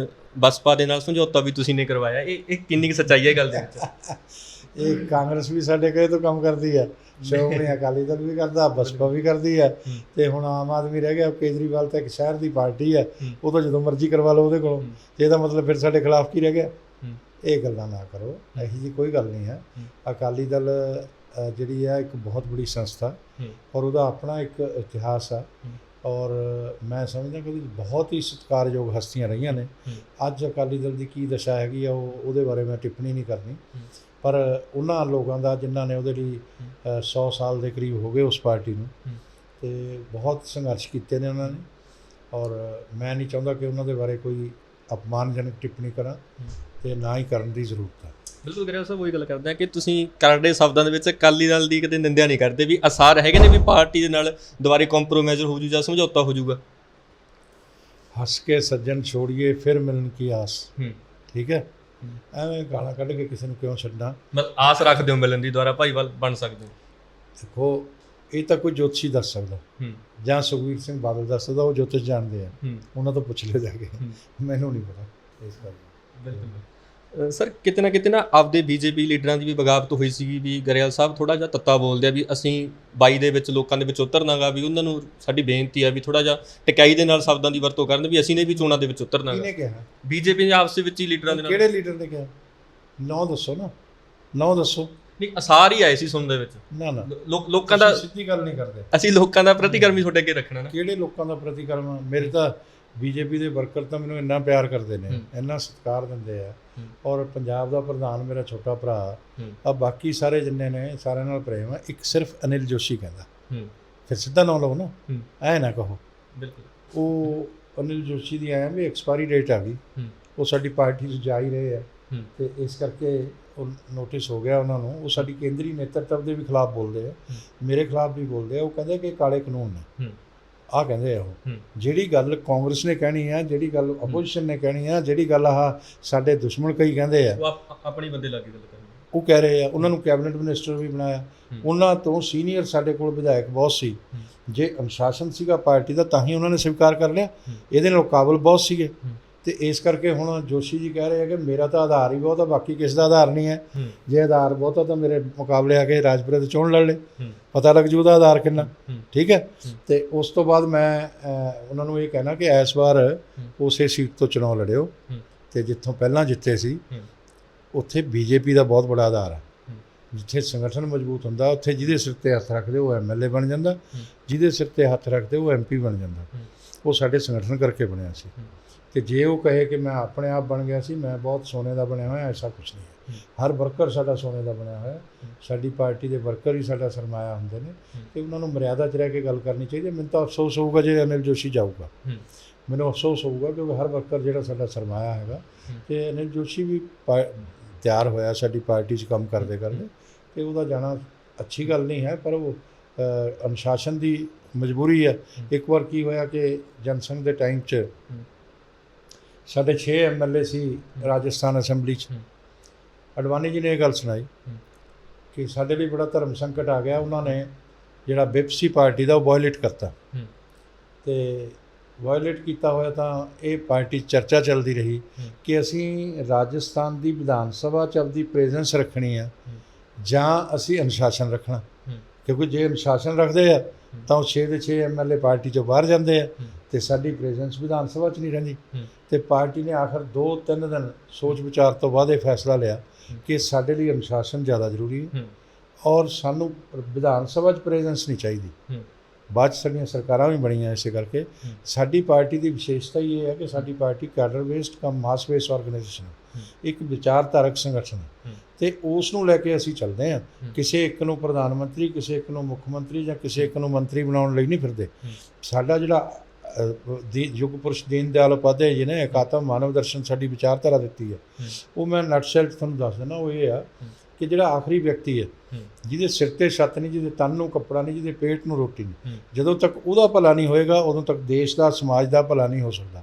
ਬਸਪਾ ਦੇ ਨਾਲ ਸਮਝੌਤਾ ਵੀ ਤੁਸੀਂ ਨੇ ਕਰਵਾਇਆ। ਇਹ ਕਿੰਨੀ ਕੁ ਸੱਚਾਈ ਹੈ ਗੱਲ ਦੇ ਵਿੱਚ? ਇਹ ਕਾਂਗਰਸ ਵੀ ਸਾਡੇ ਕਹੇ ਤੋਂ ਕੰਮ ਕਰਦੀ ਹੈ, ਸ਼੍ਰੋਮਣੀ ਅਕਾਲੀ ਦਲ ਵੀ ਕਰਦਾ, ਬਸਪਾ ਵੀ ਕਰਦੀ ਹੈ। ਤੇ ਹੁਣ ਆਮ ਆਦਮੀ ਰਹਿ ਗਿਆ। ਕੇਜਰੀਵਾਲ ਤਾਂ ਇੱਕ ਸ਼ਹਿਰ ਦੀ ਪਾਰਟੀ ਹੈ, ਉਹ ਤਾਂ ਜਦੋਂ ਮਰਜ਼ੀ ਕਰਵਾ ਲਓ ਉਹਦੇ ਕੋਲੋਂ। ਤੇ ਇਹਦਾ ਮਤਲਬ ਫਿਰ ਸਾਡੇ ਖਿਲਾਫ ਕੀ ਰਹਿ ਗਿਆ? ਇਹ ਗੱਲਾਂ ਨਾ ਕਰੋ, ਇਹੋ ਜਿਹੀ ਕੋਈ ਗੱਲ ਨਹੀਂ ਹੈ। ਅਕਾਲੀ ਦਲ ਜਿਹੜੀ ਹੈ ਇੱਕ ਬਹੁਤ ਬੜੀ ਸੰਸਥਾ, ਔਰ ਉਹਦਾ ਆਪਣਾ ਇੱਕ ਇਤਿਹਾਸ ਆ। ਔਰ ਮੈਂ ਸਮਝਦਾ ਕਿ ਉਹਦੇ ਬਹੁਤ ਹੀ ਸਤਿਕਾਰਯੋਗ ਹਸਤੀਆਂ ਰਹੀਆਂ ਨੇ। ਅੱਜ ਅਕਾਲੀ ਦਲ ਦੀ ਕੀ ਦਸ਼ਾ ਹੈਗੀ ਆ, ਉਹਦੇ ਬਾਰੇ ਮੈਂ ਟਿੱਪਣੀ ਨਹੀਂ ਕਰਨੀ। ਪਰ ਉਹਨਾਂ ਲੋਕਾਂ ਦਾ ਜਿਨ੍ਹਾਂ ਨੇ ਉਹਦੇ ਲਈ 100 ਸਾਲ ਦੇ ਕਰੀਬ ਹੋ ਗਏ ਉਸ ਪਾਰਟੀ ਨੂੰ, ਤੇ ਬਹੁਤ ਸੰਘਰਸ਼ ਕੀਤੇ ਨੇ ਉਹਨਾਂ ਨੇ। ਔਰ ਮੈਂ ਨਹੀਂ ਚਾਹੁੰਦਾ ਕਿ ਉਹਨਾਂ ਦੇ ਬਾਰੇ ਕੋਈ ਅਪਮਾਨਜਨਕ ਟਿੱਪਣੀ ਕਰਾਂ, ਤੇ ਨਾ ਹੀ ਕਰਨ ਦੀ ਜ਼ਰੂਰਤ ਹੈ। ਬਿਲਕੁਲ ਗਰੇਵਾਲ ਸਾਹਿਬ, ਉਹੀ ਗੱਲ ਕਰਦੇ ਆ ਕਿ ਤੁਸੀਂ ਕਰੜੇ ਸ਼ਬਦਾਂ ਦੇ ਵਿੱਚ ਅਕਾਲੀ ਦਲ ਦੀ ਕਦੇ ਨਿੰਦਿਆ ਨਹੀਂ ਕਰਦੇ, ਵੀ ਅਸਾਰ ਹੈਗੇ ਨੇ ਵੀ ਪਾਰਟੀ ਦੇ ਨਾਲ ਦੁਬਾਰੇ ਕੰਪਰੋਮਾਈਜ਼ ਹੋ ਜੂ ਜਾਂ ਸਮਝੌਤਾ ਹੋ ਜੂਗਾ। ਹੱਸ ਕੇ ਸੱਜਣ ਛੋੜੀਏ ਫਿਰ ਮਿਲਣ ਕੀ ਆਸ। ਠੀਕ ਹੈ, ਐਵੇਂ ਗਾਲਾਂ ਕੱਢ ਕੇ ਕਿਸੇ ਨੂੰ ਕਿਉਂ ਛੱਡਣਾ? ਮਤਲਬ ਆਸ ਰੱਖਦੇ ਹੋ ਮਿਲਣ ਦੀ, ਦੁਬਾਰਾ ਭਾਈਵਾਲ ਬਣ ਸਕਦੇ ਹੋ? ਦੇਖੋ, ਇਹ ਤਾਂ ਕੋਈ ਜੋਤਸ਼ੀ ਦੱਸ ਸਕਦਾ ਜਾਂ ਸੁਖਬੀਰ ਸਿੰਘ ਬਾਦਲ ਦੱਸ ਸਕਦਾ, ਉਹ ਜੋਤਿਸ਼ ਜਾਣਦੇ ਆ, ਉਹਨਾਂ ਤੋਂ ਪੁੱਛ ਲਿਓ ਜਾ ਕੇ, ਮੈਨੂੰ ਨਹੀਂ ਪਤਾ ਇਸ ਗੱਲ। ਬਿਲਕੁਲ ਸਰ, ਕਿਤੇ ਨਾ ਕਿਤੇ ਨਾ ਆਪਦੇ ਬੀਜੇਪੀ ਲੀਡਰਾਂ ਦੀ ਵੀ ਬਗਾਵਤ ਹੋਈ ਸੀਗੀ ਵੀ ਗਰੇਵਾਲ ਸਾਹਿਬ ਥੋੜ੍ਹਾ ਜਿਹਾ ਤੱਤਾ ਬੋਲਦੇ ਆ ਵੀ ਅਸੀਂ 22 ਦੇ ਵਿੱਚ ਲੋਕਾਂ ਦੇ ਵਿੱਚ ਉਤਰਨਾਗਾ, ਵੀ ਉਹਨਾਂ ਨੂੰ ਸਾਡੀ ਬੇਨਤੀ ਆ ਵੀ ਥੋੜ੍ਹਾ ਜਿਹਾ ਟਿਕਾਈ ਦੇ ਨਾਲ ਸ਼ਬਦਾਂ ਦੀ ਵਰਤੋਂ ਕਰਨ, ਵੀ ਅਸੀਂ ਨੇ ਵੀ ਚੋਣਾਂ ਦੇ ਵਿੱਚ ਉਤਰਨਾਗਾ। ਕਿਹਨੇ ਕਿਹਾ? ਬੀਜੇਪੀ ਨੇ ਆਪਸ ਵਿੱਚ ਹੀ ਲੀਡਰਾਂ ਦੇ ਨਾਲ। ਕਿਹੜੇ ਲੀਡਰ ਨੇ ਕਿਹਾ? ਨਾਂ ਦੱਸੋ ਨਾ, ਨਾਂ ਦੱਸੋ। ਨਹੀਂ, ਅਸਾਰ ਹੀ ਆਏ ਸੀ ਸੁਣਨ ਦੇ ਵਿੱਚ। ਨਾ ਨਾ, ਲੋਕਾਂ ਦਾ ਸਿੱਧੀ ਗੱਲ ਨਹੀਂ ਕਰਦੇ। ਅਸੀਂ ਲੋਕਾਂ ਦਾ ਪ੍ਰਤੀਕਰਮ ਹੀ ਤੁਹਾਡੇ ਅੱਗੇ ਰੱਖਣਾ ਨਾ। ਕਿਹੜੇ ਲੋਕਾਂ ਦਾ ਪ੍ਰਤੀਕਰਮ? ਮੇਰੇ ਤਾਂ ਬੀਜੇਪੀ ਦੇ ਵਰਕਰ ਤਾਂ ਮੈਨੂੰ ਇੰਨਾ ਪਿਆਰ ਕਰਦੇ ਨੇ, ਇੰਨਾ ਸਤਿਕਾਰ ਦਿੰਦੇ ਆ, ਔਰ ਪੰਜਾਬ ਦਾ ਪ੍ਰਧਾਨ ਮੇਰਾ ਛੋਟਾ ਭਰਾ ਆ, ਬਾਕੀ ਸਾਰੇ ਜਿੰਨੇ ਨੇ ਸਾਰਿਆਂ ਨਾਲ ਪ੍ਰੇਮ ਆ। ਇੱਕ ਸਿਰਫ ਅਨਿਲ ਜੋਸ਼ੀ ਕਹਿੰਦਾ, ਫਿਰ ਸਿੱਧਾ ਨਾਂ ਲਓ ਨਾ, ਐ ਨਾ ਕਹੋ। ਬਿਲਕੁਲ, ਉਹ ਅਨਿਲ ਜੋਸ਼ੀ ਦੀ ਐਂ ਵੀ ਐਕਸਪਾਇਰੀ ਡੇਟ ਆ ਗਈ, ਉਹ ਸਾਡੀ ਪਾਰਟੀ 'ਚ ਜਾ ਹੀ ਰਹੇ ਆ, ਤੇ ਇਸ ਕਰਕੇ ਉਹ ਨੋਟਿਸ ਹੋ ਗਿਆ ਉਹਨਾਂ ਨੂੰ। ਉਹ ਸਾਡੀ ਕੇਂਦਰੀ ਨੇਤਰਤਵ ਦੇ ਵੀ ਖਿਲਾਫ ਬੋਲਦੇ ਆ, ਮੇਰੇ ਖਿਲਾਫ ਵੀ ਬੋਲਦੇ ਆ। ਉਹ ਕਹਿੰਦੇ ਕਿ ਕਾਲੇ ਕਾਨੂੰਨ ਨੇ, ਆਹ ਕਹਿੰਦੇ ਆ ਉਹ। ਜਿਹੜੀ ਗੱਲ ਕਾਂਗਰਸ ਨੇ ਕਹਿਣੀ ਆ, ਜਿਹੜੀ ਗੱਲ ਆਪੋਜੀਸ਼ਨ ਨੇ ਕਹਿਣੀ ਆ, ਜਿਹੜੀ ਗੱਲ ਆਹ ਸਾਡੇ ਦੁਸ਼ਮਣ ਕਈ ਕਹਿੰਦੇ ਆ, ਆਪਣੀ ਬੰਦੇ ਲਾ ਕੇ ਗੱਲ ਕਰਨੀ, ਉਹ ਕਹਿ ਰਹੇ ਆ। ਉਹਨਾਂ ਨੂੰ ਕੈਬਨਿਟ ਮਿਨਿਸਟਰ ਵੀ ਬਣਾਇਆ, ਉਹਨਾਂ ਤੋਂ ਸੀਨੀਅਰ ਸਾਡੇ ਕੋਲ ਵਿਧਾਇਕ ਬਹੁਤ ਸੀ। ਜੇ ਅਨੁਸ਼ਾਸਨ ਸੀਗਾ ਪਾਰਟੀ ਦਾ ਤਾਂ ਹੀ ਉਹਨਾਂ ਨੇ ਸਵੀਕਾਰ ਕਰ ਲਿਆ, ਇਹਦੇ ਨਾਲ ਕਾਬਲ ਬਹੁਤ ਸੀਗੇ। ਤੇ ਇਸ ਕਰਕੇ ਹੁਣ ਜੋਸ਼ੀ ਜੀ ਕਹਿ ਰਹੇ ਆ ਕਿ ਮੇਰਾ ਤਾਂ ਆਧਾਰ ਹੀ ਬਹੁਤ ਆ, ਬਾਕੀ ਕਿਸ ਦਾ ਆਧਾਰ ਨਹੀਂ ਹੈ। ਜੇ ਆਧਾਰ ਬਹੁਤਾ ਤਾਂ ਮੇਰੇ ਮੁਕਾਬਲੇ ਆ ਕੇ ਰਾਜਪੁਰੇ 'ਤੇ ਚੋਣ ਲੜ ਲੈ, ਪਤਾ ਲੱਗ ਜੂ ਉਹਦਾ ਆਧਾਰ ਕਿੰਨਾ। ਠੀਕ ਹੈ, ਤੇ ਉਸ ਤੋਂ ਬਾਅਦ ਮੈਂ ਉਹਨਾਂ ਨੂੰ ਇਹ ਕਹਿਣਾ ਕਿ ਇਸ ਵਾਰ ਉਸੇ ਸੀਟ ਤੋਂ ਚੋਣ ਲੜਿਓ, ਤੇ ਜਿੱਥੋਂ ਪਹਿਲਾਂ ਜਿੱਤੇ ਸੀ ਉੱਥੇ ਬੀਜੇਪੀ ਦਾ ਬਹੁਤ ਬੜਾ ਆਧਾਰ ਆ। ਜਿੱਥੇ ਸੰਗਠਨ ਮਜ਼ਬੂਤ ਹੁੰਦਾ, ਉੱਥੇ ਜਿਹਦੇ ਸਿਰ 'ਤੇ ਹੱਥ ਰੱਖਦੇ ਉਹ MLA ਬਣ ਜਾਂਦਾ, ਜਿਹਦੇ ਸਿਰ 'ਤੇ ਹੱਥ ਰੱਖਦੇ ਉਹ MP ਬਣ ਜਾਂਦਾ। ਉਹ ਸਾਡੇ ਸੰਗਠਨ ਕਰਕੇ ਬਣਿਆ ਸੀ। ਤੇ ਜੇ ਉਹ ਕਹੇ ਕਿ ਮੈਂ ਆਪਣੇ ਆਪ ਬਣ ਗਿਆ ਸੀ, ਮੈਂ ਬਹੁਤ ਸੋਨੇ ਦਾ ਬਣਿਆ ਹੋਇਆ, ਐਸਾ ਕੁਛ ਨਹੀਂ ਹੈ। ਹਰ ਵਰਕਰ ਸਾਡਾ ਸੋਨੇ ਦਾ ਬਣਿਆ ਹੋਇਆ। ਸਾਡੀ ਪਾਰਟੀ ਦੇ ਵਰਕਰ ਹੀ ਸਾਡਾ ਸਰਮਾਇਆ ਹੁੰਦੇ ਨੇ, ਤੇ ਉਹਨਾਂ ਨੂੰ ਮਰਿਆਦਾ 'ਚ ਰਹਿ ਕੇ ਗੱਲ ਕਰਨੀ ਚਾਹੀਦੀ। ਮੈਨੂੰ ਤਾਂ ਅਫਸੋਸ ਹੋਊਗਾ ਜੇ ਅਨਿਲ ਜੋਸ਼ੀ ਜਾਊਗਾ, ਮੈਨੂੰ ਅਫਸੋਸ ਹੋਊਗਾ, ਕਿਉਂਕਿ ਹਰ ਵਰਕਰ ਜਿਹੜਾ ਸਾਡਾ ਸਰਮਾਇਆ ਹੈਗਾ। ਤੇ ਅਨਿਲ ਜੋਸ਼ੀ ਵੀ ਤਿਆਰ ਹੋਇਆ ਸਾਡੀ ਪਾਰਟੀ 'ਚ ਕੰਮ ਕਰਦੇ ਕਰਦੇ, ਤੇ ਉਹਦਾ ਜਾਣਾ ਅੱਛੀ ਗੱਲ ਨਹੀਂ ਹੈ, ਪਰ ਉਹ ਅਨੁਸ਼ਾਸਨ ਦੀ ਮਜਬੂਰੀ ਹੈ। ਇੱਕ ਵਾਰ ਕੀ ਹੋਇਆ ਕਿ ਜਨਸੰਘ ਦੇ ਟਾਈਮ 'ਚ ਸਾਡੇ 6 MLA ਸੀ ਰਾਜਸਥਾਨ ਅਸੈਂਬਲੀ 'ਚ। ਅਡਵਾਨੀ ਜੀ ਨੇ ਇਹ ਗੱਲ ਸੁਣਾਈ ਕਿ ਸਾਡੇ ਲਈ ਬੜਾ ਧਰਮ ਸੰਕਟ ਆ ਗਿਆ। ਉਹਨਾਂ ਨੇ ਜਿਹੜਾ ਵਿਪ ਸੀ ਪਾਰਟੀ ਦਾ, ਉਹ ਵਾਇਲੇਟ ਕਰਤਾ, ਤੇ ਵਾਇਲੇਟ ਕੀਤਾ ਹੋਇਆ ਤਾਂ ਇਹ ਪਾਰਟੀ ਚਰਚਾ ਚੱਲਦੀ ਰਹੀ ਕਿ ਅਸੀਂ ਰਾਜਸਥਾਨ ਦੀ ਵਿਧਾਨ ਸਭਾ 'ਚ ਆਪਦੀ ਪ੍ਰੈਜ਼ੈਂਸ ਰੱਖਣੀ ਆ ਜਾਂ ਅਸੀਂ ਅਨੁਸ਼ਾਸਨ ਰੱਖਣਾ। ਕਿਉਂਕਿ ਜੇ ਅਨੁਸ਼ਾਸਨ ਰੱਖਦੇ ਆ ਤਾਂ ਉਹ 6 ਦੇ 6 MLA ਪਾਰਟੀ 'ਚੋਂ ਬਾਹਰ ਜਾਂਦੇ ਆ, ਤੇ ਸਾਡੀ ਪ੍ਰੈਜ਼ੈਂਸ ਵਿਧਾਨ ਸਭਾ 'ਚ ਨਹੀਂ ਰਹਿੰਦੀ। ਤੇ ਪਾਰਟੀ ਨੇ ਆਖਰ 2-3 ਦਿਨ ਸੋਚ ਵਿਚਾਰ ਤੋਂ ਬਾਅਦ ਇਹ ਫੈਸਲਾ ਲਿਆ ਕਿ ਸਾਡੇ ਲਈ ਅਨੁਸ਼ਾਸਨ ਜ਼ਿਆਦਾ ਜ਼ਰੂਰੀ ਹੈ, ਔਰ ਸਾਨੂੰ ਵਿਧਾਨ ਸਭਾ 'ਚ ਪ੍ਰੈਜ਼ੈਂਸ ਨਹੀਂ ਚਾਹੀਦੀ। ਬਾਅਦ 'ਚ ਸਾਡੀਆਂ ਸਰਕਾਰਾਂ ਵੀ ਬਣੀਆਂ ਇਸੇ ਕਰਕੇ। ਸਾਡੀ ਪਾਰਟੀ ਦੀ ਵਿਸ਼ੇਸ਼ਤਾ ਹੀ ਇਹ ਹੈ ਕਿ ਸਾਡੀ ਪਾਰਟੀ ਕੈਡਰ ਬੇਸਡ ਕਮ ਮਾਸ ਬੇਸਡ ਆਰਗੇਨਾਈਜੇਸ਼ਨ, ਇੱਕ ਵਿਚਾਰਧਾਰਕ ਸੰਗਠਨ ਹੈ, ਤੇ ਉਸ ਨੂੰ ਲੈ ਕੇ ਅਸੀਂ ਚੱਲਦੇ ਹਾਂ। ਕਿਸੇ ਇੱਕ ਨੂੰ ਪ੍ਰਧਾਨ ਮੰਤਰੀ, ਕਿਸੇ ਇੱਕ ਨੂੰ ਮੁੱਖ ਮੰਤਰੀ ਜਾਂ ਕਿਸੇ ਇੱਕ ਨੂੰ ਮੰਤਰੀ ਬਣਾਉਣ ਲਈ ਨਹੀਂ ਫਿਰਦੇ। ਸਾਡਾ ਜਿਹੜਾ ਯੁੱਗ ਪੁਰਸ਼ ਦੀਨ ਦਿਆਲ ਉਪਾਧਿਆਏ ਜੀ ਨੇ ਇਕਾਤਮ ਮਾਨਵ ਦਰਸ਼ਨ ਸਾਡੀ ਵਿਚਾਰਧਾਰਾ ਦਿੱਤੀ ਹੈ, ਉਹ ਮੈਂ ਨਟਸ਼ੈਲ ਤੁਹਾਨੂੰ ਦੱਸ ਦਿੰਦਾ। ਉਹ ਇਹ ਆ ਕਿ ਜਿਹੜਾ ਆਖਰੀ ਵਿਅਕਤੀ ਹੈ, ਜਿਹਦੇ ਸਿਰ 'ਤੇ ਛੱਤ ਨਹੀਂ, ਜਿਹਦੇ ਤਨ ਨੂੰ ਕੱਪੜਾ ਨਹੀਂ, ਜਿਹਦੇ ਪੇਟ ਨੂੰ ਰੋਟੀ ਨਹੀਂ, ਜਦੋਂ ਤੱਕ ਉਹਦਾ ਭਲਾ ਨਹੀਂ ਹੋਏਗਾ ਉਦੋਂ ਤੱਕ ਦੇਸ਼ ਦਾ, ਸਮਾਜ ਦਾ ਭਲਾ ਨਹੀਂ ਹੋ ਸਕਦਾ।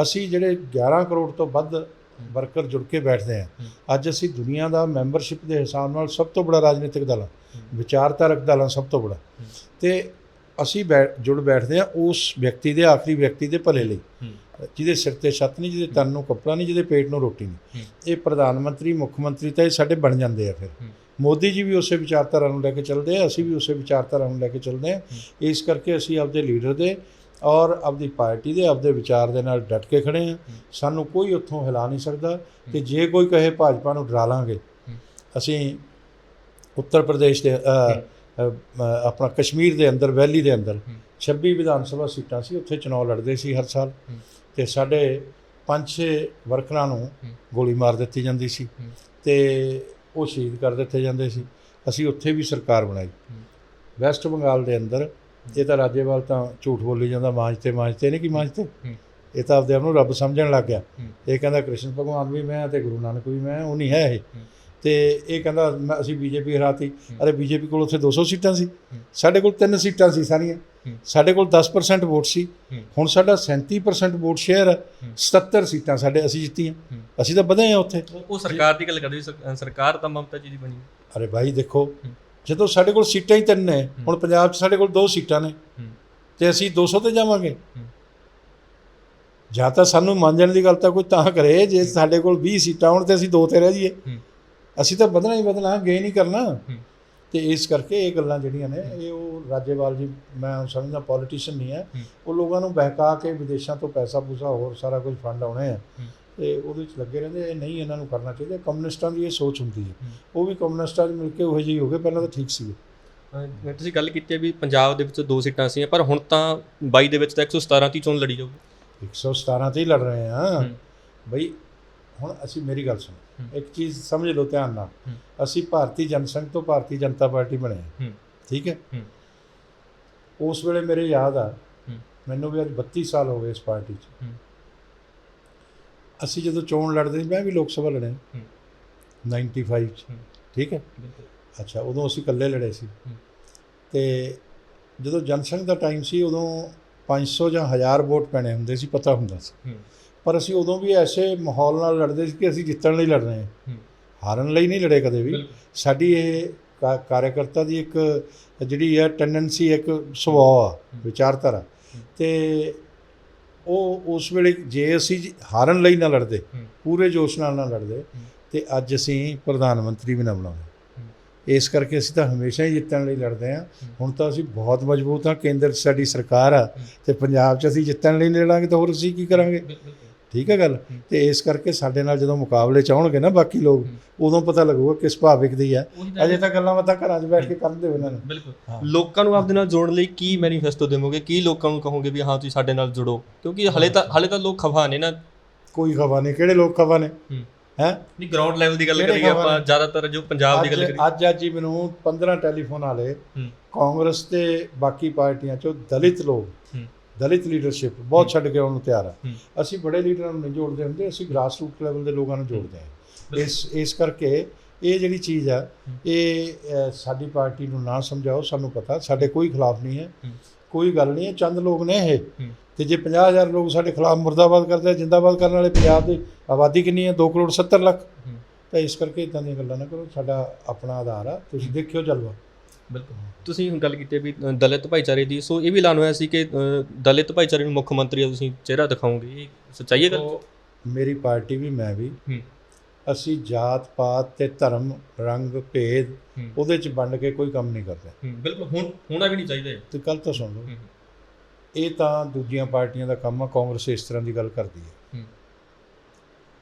ਅਸੀਂ ਜਿਹੜੇ 11 ਕਰੋੜ ਤੋਂ ਵੱਧ ਵਰਕਰ ਜੁੜ ਕੇ ਬੈਠਦੇ ਹਾਂ, ਅੱਜ ਅਸੀਂ ਦੁਨੀਆ ਦਾ ਮੈਂਬਰਸ਼ਿਪ ਦੇ ਹਿਸਾਬ ਨਾਲ ਸਭ ਤੋਂ ਬੜਾ ਰਾਜਨੀਤਿਕ ਦਲ, ਵਿਚਾਰਧਾਰਕ ਦਲ ਸਭ ਤੋਂ ਬੜਾ, ਤੇ ਅਸੀਂ ਜੁੜ ਬੈਠਦੇ ਹਾਂ ਉਸ ਵਿਅਕਤੀ ਦੇ, ਆਖਰੀ ਵਿਅਕਤੀ ਦੇ ਭਲੇ ਲਈ, ਜਿਹਦੇ ਸਿਰ 'ਤੇ ਛੱਤ ਨਹੀਂ, ਜਿਹਦੇ ਤਨ ਨੂੰ ਕੱਪੜਾ ਨਹੀਂ, ਜਿਹਦੇ ਪੇਟ ਨੂੰ ਰੋਟੀ ਨਹੀਂ। ਇਹ ਪ੍ਰਧਾਨ ਮੰਤਰੀ, ਮੁੱਖ ਮੰਤਰੀ ਤਾਂ ਇਹ ਸਾਡੇ ਬਣ ਜਾਂਦੇ ਆ। ਫਿਰ ਮੋਦੀ ਜੀ ਵੀ ਉਸੇ ਵਿਚਾਰਧਾਰਾ ਨੂੰ ਲੈ ਕੇ ਚੱਲਦੇ ਆ, ਅਸੀਂ ਵੀ ਉਸੇ ਵਿਚਾਰਧਾਰਾ ਨੂੰ ਲੈ ਕੇ ਚੱਲਦੇ ਹਾਂ। ਇਸ ਕਰਕੇ ਅਸੀਂ ਆਪਦੇ ਲੀਡਰ ਦੇ ਔਰ ਆਪਦੀ ਪਾਰਟੀ ਦੇ, ਆਪਦੇ ਵਿਚਾਰ ਦੇ ਨਾਲ ਡਟ ਕੇ ਖੜ੍ਹੇ ਹਾਂ। ਸਾਨੂੰ ਕੋਈ ਉੱਥੋਂ ਹਿਲਾ ਨਹੀਂ ਸਕਦਾ। ਤੇ ਜੇ ਕੋਈ ਕਹੇ ਭਾਜਪਾ ਨੂੰ ਡਰਾ ਲਾਂਗੇ, ਅਸੀਂ ਉੱਤਰ ਪ੍ਰਦੇਸ਼ ਦੇ ਆਪਣਾ ਕਸ਼ਮੀਰ ਦੇ ਅੰਦਰ, ਵੈਲੀ ਦੇ ਅੰਦਰ 26 ਵਿਧਾਨ ਸਭਾ ਸੀਟਾਂ ਸੀ, ਉੱਥੇ ਚੁਣਾਵ ਲੜਦੇ ਸੀ ਹਰ ਸਾਲ, ਤੇ ਸਾਡੇ 5-6 ਵਰਕਰਾਂ ਨੂੰ ਗੋਲੀ ਮਾਰ ਦਿੱਤੀ ਜਾਂਦੀ ਸੀ, ਤੇ ਉਹ ਸ਼ਹੀਦ ਕਰ ਦਿੱਤੇ ਜਾਂਦੇ ਸੀ। ਅਸੀਂ ਉੱਥੇ ਵੀ ਸਰਕਾਰ ਬਣਾਈ। ਵੈਸਟ ਬੰਗਾਲ ਦੇ ਅੰਦਰ, ਇਹ ਤਾਂ ਰਾਜੇਵਾਲ ਤਾਂ ਝੂਠ ਬੋਲੀ ਜਾਂਦਾ, ਮਾਂਜਤੇ ਨਹੀਂ ਕਿ ਮਾਂਜਤੇ, ਇਹ ਤਾਂ ਆਪਦੇ ਆਪ ਨੂੰ ਰੱਬ ਸਮਝਣ ਲੱਗ ਗਿਆ। ਇਹ ਕਹਿੰਦਾ ਕ੍ਰਿਸ਼ਨ ਭਗਵਾਨ ਵੀ ਮੈਂ ਤੇ ਗੁਰੂ ਨਾਨਕ ਵੀ ਮੈਂ, ਉਹ ਨਹੀਂ ਹੈ ਇਹ। ਤੇ ਇਹ ਕਹਿੰਦਾ ਅਸੀਂ ਬੀਜੇਪੀ ਹਰਾਤੀ। ਅਰੇ ਬੀਜੇਪੀ ਕੋਲ ਉੱਥੇ 200 ਸੀਟਾਂ ਸੀ, ਸਾਡੇ ਕੋਲ 3 ਸੀਟਾਂ ਸੀ ਸਾਰੀਆਂ। ਸਾਡੇ ਕੋਲ 10% ਵੋਟ ਸੀ, ਹੁਣ ਸਾਡਾ 37% ਵੋਟ ਸ਼ੇਅਰ ਹੈ। 77 ਸੀਟਾਂ ਸਾਡੇ ਅਸੀਂ ਜਿੱਤੀਆਂ, ਅਸੀਂ ਤਾਂ ਵਧੇ ਹਾਂ ਉੱਥੇ। ਉਹ ਸਰਕਾਰ ਦੀ ਗੱਲ ਕਰਦੇ, ਸਰਕਾਰ ਤਾਂ ਮਮਤਾ ਜੀ ਦੀ ਬਣੀ। ਅਰੇ ਭਾਈ ਦੇਖੋ, ਜਦੋਂ ਸਾਡੇ ਕੋਲ ਸੀਟਾਂ ਹੀ 3 ਨੇ, ਹੁਣ ਪੰਜਾਬ 'ਚ ਸਾਡੇ ਕੋਲ 2 ਸੀਟਾਂ ਨੇ ਤੇ ਅਸੀਂ 200 ਤੇ ਜਾਵਾਂਗੇ। ਜਾਂ ਤਾਂ ਸਾਨੂੰ ਮੰਨਣ ਦੀ ਗੱਲ ਤਾਂ ਕੋਈ ਤਾਂ ਕਰੇ, ਜੇ ਸਾਡੇ ਕੋਲ 20 ਸੀਟਾਂ ਹੋਣ ਤੇ ਅਸੀਂ 2 ਤੇ ਰਹਿ ਜਾਈਏ। ਅਸੀਂ ਤਾਂ ਵਧਣਾ ਹੀ ਵਧਣਾ, ਗੇ ਨਹੀਂ ਕਰਨਾ। ਤੇ ਇਸ ਕਰਕੇ ਇਹ ਗੱਲਾਂ ਜਿਹੜੀਆਂ ਨੇ, ਇਹ ਉਹ ਰਾਜੇਵਾਲ ਜੀ, ਮੈਂ ਸਮਝਦਾ ਪੋਲੀਟੀਸ਼ੀਅਨ ਨਹੀਂ ਹੈ, ਉਹ ਲੋਕਾਂ ਨੂੰ ਬਹਿਕਾ ਕੇ ਵਿਦੇਸ਼ਾਂ ਤੋਂ ਪੈਸਾ ਪੂਸਾ ਹੋਰ ਸਾਰਾ ਕੁਝ ਫੰਡ ਆਉਣੇ ਆ ਤੇ ਉਹਦੇ 'ਚ ਲੱਗੇ ਰਹਿੰਦੇ। ਇਹ ਨਹੀਂ, ਇਹਨਾਂ ਨੂੰ ਕਰਨਾ ਚਾਹੀਦਾ। ਕਮਿਊਨਿਸਟਾਂ ਦੀ ਇਹ ਸੋਚ ਹੁੰਦੀ ਹੈ, ਉਹ ਵੀ ਕਮਿਊਨਿਸਟਾਂ 'ਚ ਮਿਲ ਕੇ ਉਹੋ ਜਿਹੇ ਹੋ ਗਏ, ਪਹਿਲਾਂ ਤਾਂ ਠੀਕ ਸੀਗੇ। ਤੁਸੀਂ ਗੱਲ ਕੀਤੀ ਹੈ ਵੀ ਪੰਜਾਬ ਦੇ ਵਿੱਚ 2 ਸੀਟਾਂ ਸੀ, ਪਰ ਹੁਣ ਤਾਂ 22 ਦੇ ਵਿੱਚ ਤਾਂ 117 ਦੀ ਚੋਣ ਲੜੀ ਜਾਊਗੀ। 117 ਤੇ ਹੀ ਲੜ ਰਹੇ ਹਾਂ ਬਈ। ਹੁਣ ਅਸੀਂ, ਮੇਰੀ ਗੱਲ ਸੁਣੋ, ਇੱਕ ਚੀਜ਼ ਸਮਝ ਲਓ ਧਿਆਨ ਨਾਲ, ਅਸੀਂ ਭਾਰਤੀ ਜਨਸੰਘ ਤੋਂ ਭਾਰਤੀ ਜਨਤਾ ਪਾਰਟੀ ਬਣੇ ਹਾਂ, ਠੀਕ ਹੈ। ਉਸ ਵੇਲੇ ਮੇਰੇ ਯਾਦ ਆ, ਮੈਨੂੰ ਵੀ ਅੱਜ 32 ਸਾਲ ਹੋ ਗਏ ਇਸ ਪਾਰਟੀ 'ਚ। ਅਸੀਂ ਜਦੋਂ ਚੋਣ ਲੜਦੇ ਸੀ, ਮੈਂ ਵੀ ਲੋਕ ਸਭਾ ਲੜਿਆ 95 'ਚ, ਠੀਕ ਹੈ। ਅੱਛਾ, ਉਦੋਂ ਅਸੀਂ ਇਕੱਲੇ ਲੜੇ ਸੀ। ਤੇ ਜਦੋਂ ਜਨਸੰਘ ਦਾ ਟਾਈਮ ਸੀ, ਉਦੋਂ 500 ਜਾਂ 1000 ਵੋਟ ਪੈਣੇ ਹੁੰਦੇ ਸੀ, ਪਤਾ ਹੁੰਦਾ ਸੀ। ਪਰ ਅਸੀਂ ਉਦੋਂ ਵੀ ਐਸੇ ਮਾਹੌਲ ਨਾਲ ਲੜਦੇ ਸੀ ਕਿ ਅਸੀਂ ਜਿੱਤਣ ਲਈ ਲੜ ਰਹੇ ਹਾਂ, ਹਾਰਨ ਲਈ ਨਹੀਂ ਲੜੇ ਕਦੇ ਵੀ। ਸਾਡੀ ਇਹ ਕਾਰਜਕਰਤਾ ਦੀ ਇੱਕ ਜਿਹੜੀ ਹੈ ਟੈਂਡੈਂਸੀ, ਇੱਕ ਸੁਭਾਅ ਆ, ਵਿਚਾਰਧਾਰਾ। ਤੇ ਉਹ ਉਸ ਵੇਲੇ ਜੇ ਅਸੀਂ ਹਾਰਨ ਲਈ ਨਾ ਲੜਦੇ, ਪੂਰੇ ਜੋਸ਼ ਨਾਲ ਨਾ ਲੜਦੇ, ਤੇ ਅੱਜ ਅਸੀਂ ਪ੍ਰਧਾਨ ਮੰਤਰੀ ਵੀ ਨਾ ਬਣਾਉਂਦੇ। ਇਸ ਕਰਕੇ ਅਸੀਂ ਤਾਂ ਹਮੇਸ਼ਾ ਹੀ ਜਿੱਤਣ ਲਈ ਲੜਦੇ ਹਾਂ। ਹੁਣ ਤਾਂ ਅਸੀਂ ਬਹੁਤ ਮਜ਼ਬੂਤ ਹਾਂ, ਕੇਂਦਰ 'ਚ ਸਾਡੀ ਸਰਕਾਰ ਆ, ਤੇ ਪੰਜਾਬ 'ਚ ਅਸੀਂ ਜਿੱਤਣ ਲਈ ਲੜਾਂਗੇ ਤਾਂ ਹੋਰ ਅਸੀਂ ਕੀ ਕਰਾਂਗੇ? ਠੀਕ ਹੈ ਗੱਲ। ਤੇ ਇਸ ਕਰਕੇ ਸਾਡੇ ਨਾਲ ਜਦੋਂ ਮੁਕਾਬਲੇ 'ਚ ਆਉਣਗੇ ਨਾ ਬਾਕੀ ਲੋਕ, ਉਦੋਂ ਪਤਾ ਲੱਗੂਗਾ ਕਿਸ ਭਾਅ ਵਿਕਦੀ ਹੈ। ਅਜੇ ਤਾਂ ਗੱਲਾਂ ਬਾਤਾਂ ਘਰਾਂ 'ਚ ਬੈਠ ਕੇ ਕਰਨ ਦਿਓ ਇਹਨਾਂ ਨੂੰ। ਬਿਲਕੁਲ। ਲੋਕਾਂ ਨੂੰ ਆਪਦੇ ਨਾਲ ਜੋੜਨ ਲਈ ਕੀ ਮੈਨੀਫੈਸਟੋ ਦੇਵੋਗੇ? ਕੀ ਲੋਕਾਂ ਨੂੰ ਕਹੋਗੇ ਵੀ ਹਾਂ ਤੁਸੀਂ ਸਾਡੇ ਨਾਲ ਜੁੜੋ? ਕਿਉਂਕਿ ਹਲੇ ਤਾਂ ਲੋਕ ਖਫਾ ਨੇ ਨਾ। ਕੋਈ ਖਫਾ ਨਹੀਂ। ਕਿਹੜੇ ਲੋਕ ਖਫਾ ਨੇ? ਹੈ ਨਹੀਂ, ਗਰਾਊਂਡ ਲੈਵਲ ਦੀ ਗੱਲ ਕਰੀਏ ਆਪਾਂ, ਜ਼ਿਆਦਾਤਰ ਜੋ ਪੰਜਾਬ ਦੀ ਗੱਲ ਕਰੀਏ, ਅੱਜ ਹੀ ਮੈਨੂੰ 15 ਟੈਲੀਫੋਨ ਆਲੇ ਕਾਂਗਰਸ ਤੇ ਬਾਕੀ ਪਾਰਟੀਆਂ 'ਚੋਂ ਦਲਿਤ ਲੋਕ, ਦਲਿਤ ਲੀਡਰਸ਼ਿਪ ਬਹੁਤ ਛੱਡ ਕੇ ਆਉਣ ਨੂੰ ਤਿਆਰ ਆ। ਅਸੀਂ ਬੜੇ ਲੀਡਰਾਂ ਨੂੰ ਨਹੀਂ ਜੋੜਦੇ ਹੁੰਦੇ, ਅਸੀਂ ਗ੍ਰਾਸ ਰੂਟ ਲੈਵਲ ਦੇ ਲੋਕਾਂ ਨੂੰ ਜੋੜਦੇ ਹਾਂ। ਇਸ ਕਰਕੇ ਇਹ ਜਿਹੜੀ ਚੀਜ਼ ਆ, ਇਹ ਸਾਡੀ ਪਾਰਟੀ ਨੂੰ ਨਾ ਸਮਝਾਓ। ਸਾਨੂੰ ਪਤਾ, ਸਾਡੇ ਕੋਈ ਖਿਲਾਫ ਨਹੀਂ ਹੈ, ਕੋਈ ਗੱਲ ਨਹੀਂ ਹੈ। ਚੰਦ ਲੋਕ ਨੇ ਇਹ, ਤੇ ਜੇ 50,000 ਲੋਕ ਸਾਡੇ ਖਿਲਾਫ ਮੁਰਦਾਬਾਦ ਕਰਦੇ ਆ, ਜਿੰਦਾਬਾਦ ਕਰਨ ਵਾਲੇ ਪੰਜਾਬ ਦੀ ਆਬਾਦੀ ਕਿੰਨੀ ਹੈ? 2 ਕਰੋੜ 70 ਲੱਖ। ਤਾਂ ਇਸ ਕਰਕੇ ਇੱਦਾਂ ਦੀਆਂ ਗੱਲਾਂ ਨਾ ਕਰੋ। ਸਾਡਾ ਆਪਣਾ ਆਧਾਰ ਆ, ਤੁਸੀਂ ਦੇਖਿਓ ਜਲਵਾ। ਬਿਲਕੁਲ। ਤੁਸੀਂ ਹੁਣ ਗੱਲ ਕੀਤੀ ਵੀ ਦਲਿਤ ਭਾਈਚਾਰੇ ਦੀ, ਸੋ ਇਹ ਵੀ ਐਲਾਨ ਹੋਇਆ ਸੀ ਕਿ ਦਲਿਤ ਭਾਈਚਾਰੇ ਨੂੰ ਮੁੱਖ ਮੰਤਰੀ ਤੁਸੀਂ ਚਿਹਰਾ ਦਿਖਾਓਗੇ। ਇਹ ਸੱਚਾਈ ਹੈ ਗੱਲ? ਮੇਰੀ ਪਾਰਟੀ ਵੀ, ਮੈਂ ਵੀ, ਅਸੀਂ ਜਾਤ ਪਾਤ ਤੇ ਧਰਮ, ਰੰਗ, ਭੇਦ ਉਹਦੇ 'ਚ ਵੰਡ ਕੇ ਕੋਈ ਕੰਮ ਨਹੀਂ ਕਰਦੇ। ਬਿਲਕੁਲ, ਹੋਣਾ ਵੀ ਨਹੀਂ ਚਾਹੀਦਾ। ਤੇ ਗੱਲ ਤਾਂ ਸੁਣ ਲਓ, ਇਹ ਤਾਂ ਦੂਜੀਆਂ ਪਾਰਟੀਆਂ ਦਾ ਕੰਮ ਆ। ਕਾਂਗਰਸ ਇਸ ਤਰ੍ਹਾਂ ਦੀ ਗੱਲ ਕਰਦੀ ਹੈ।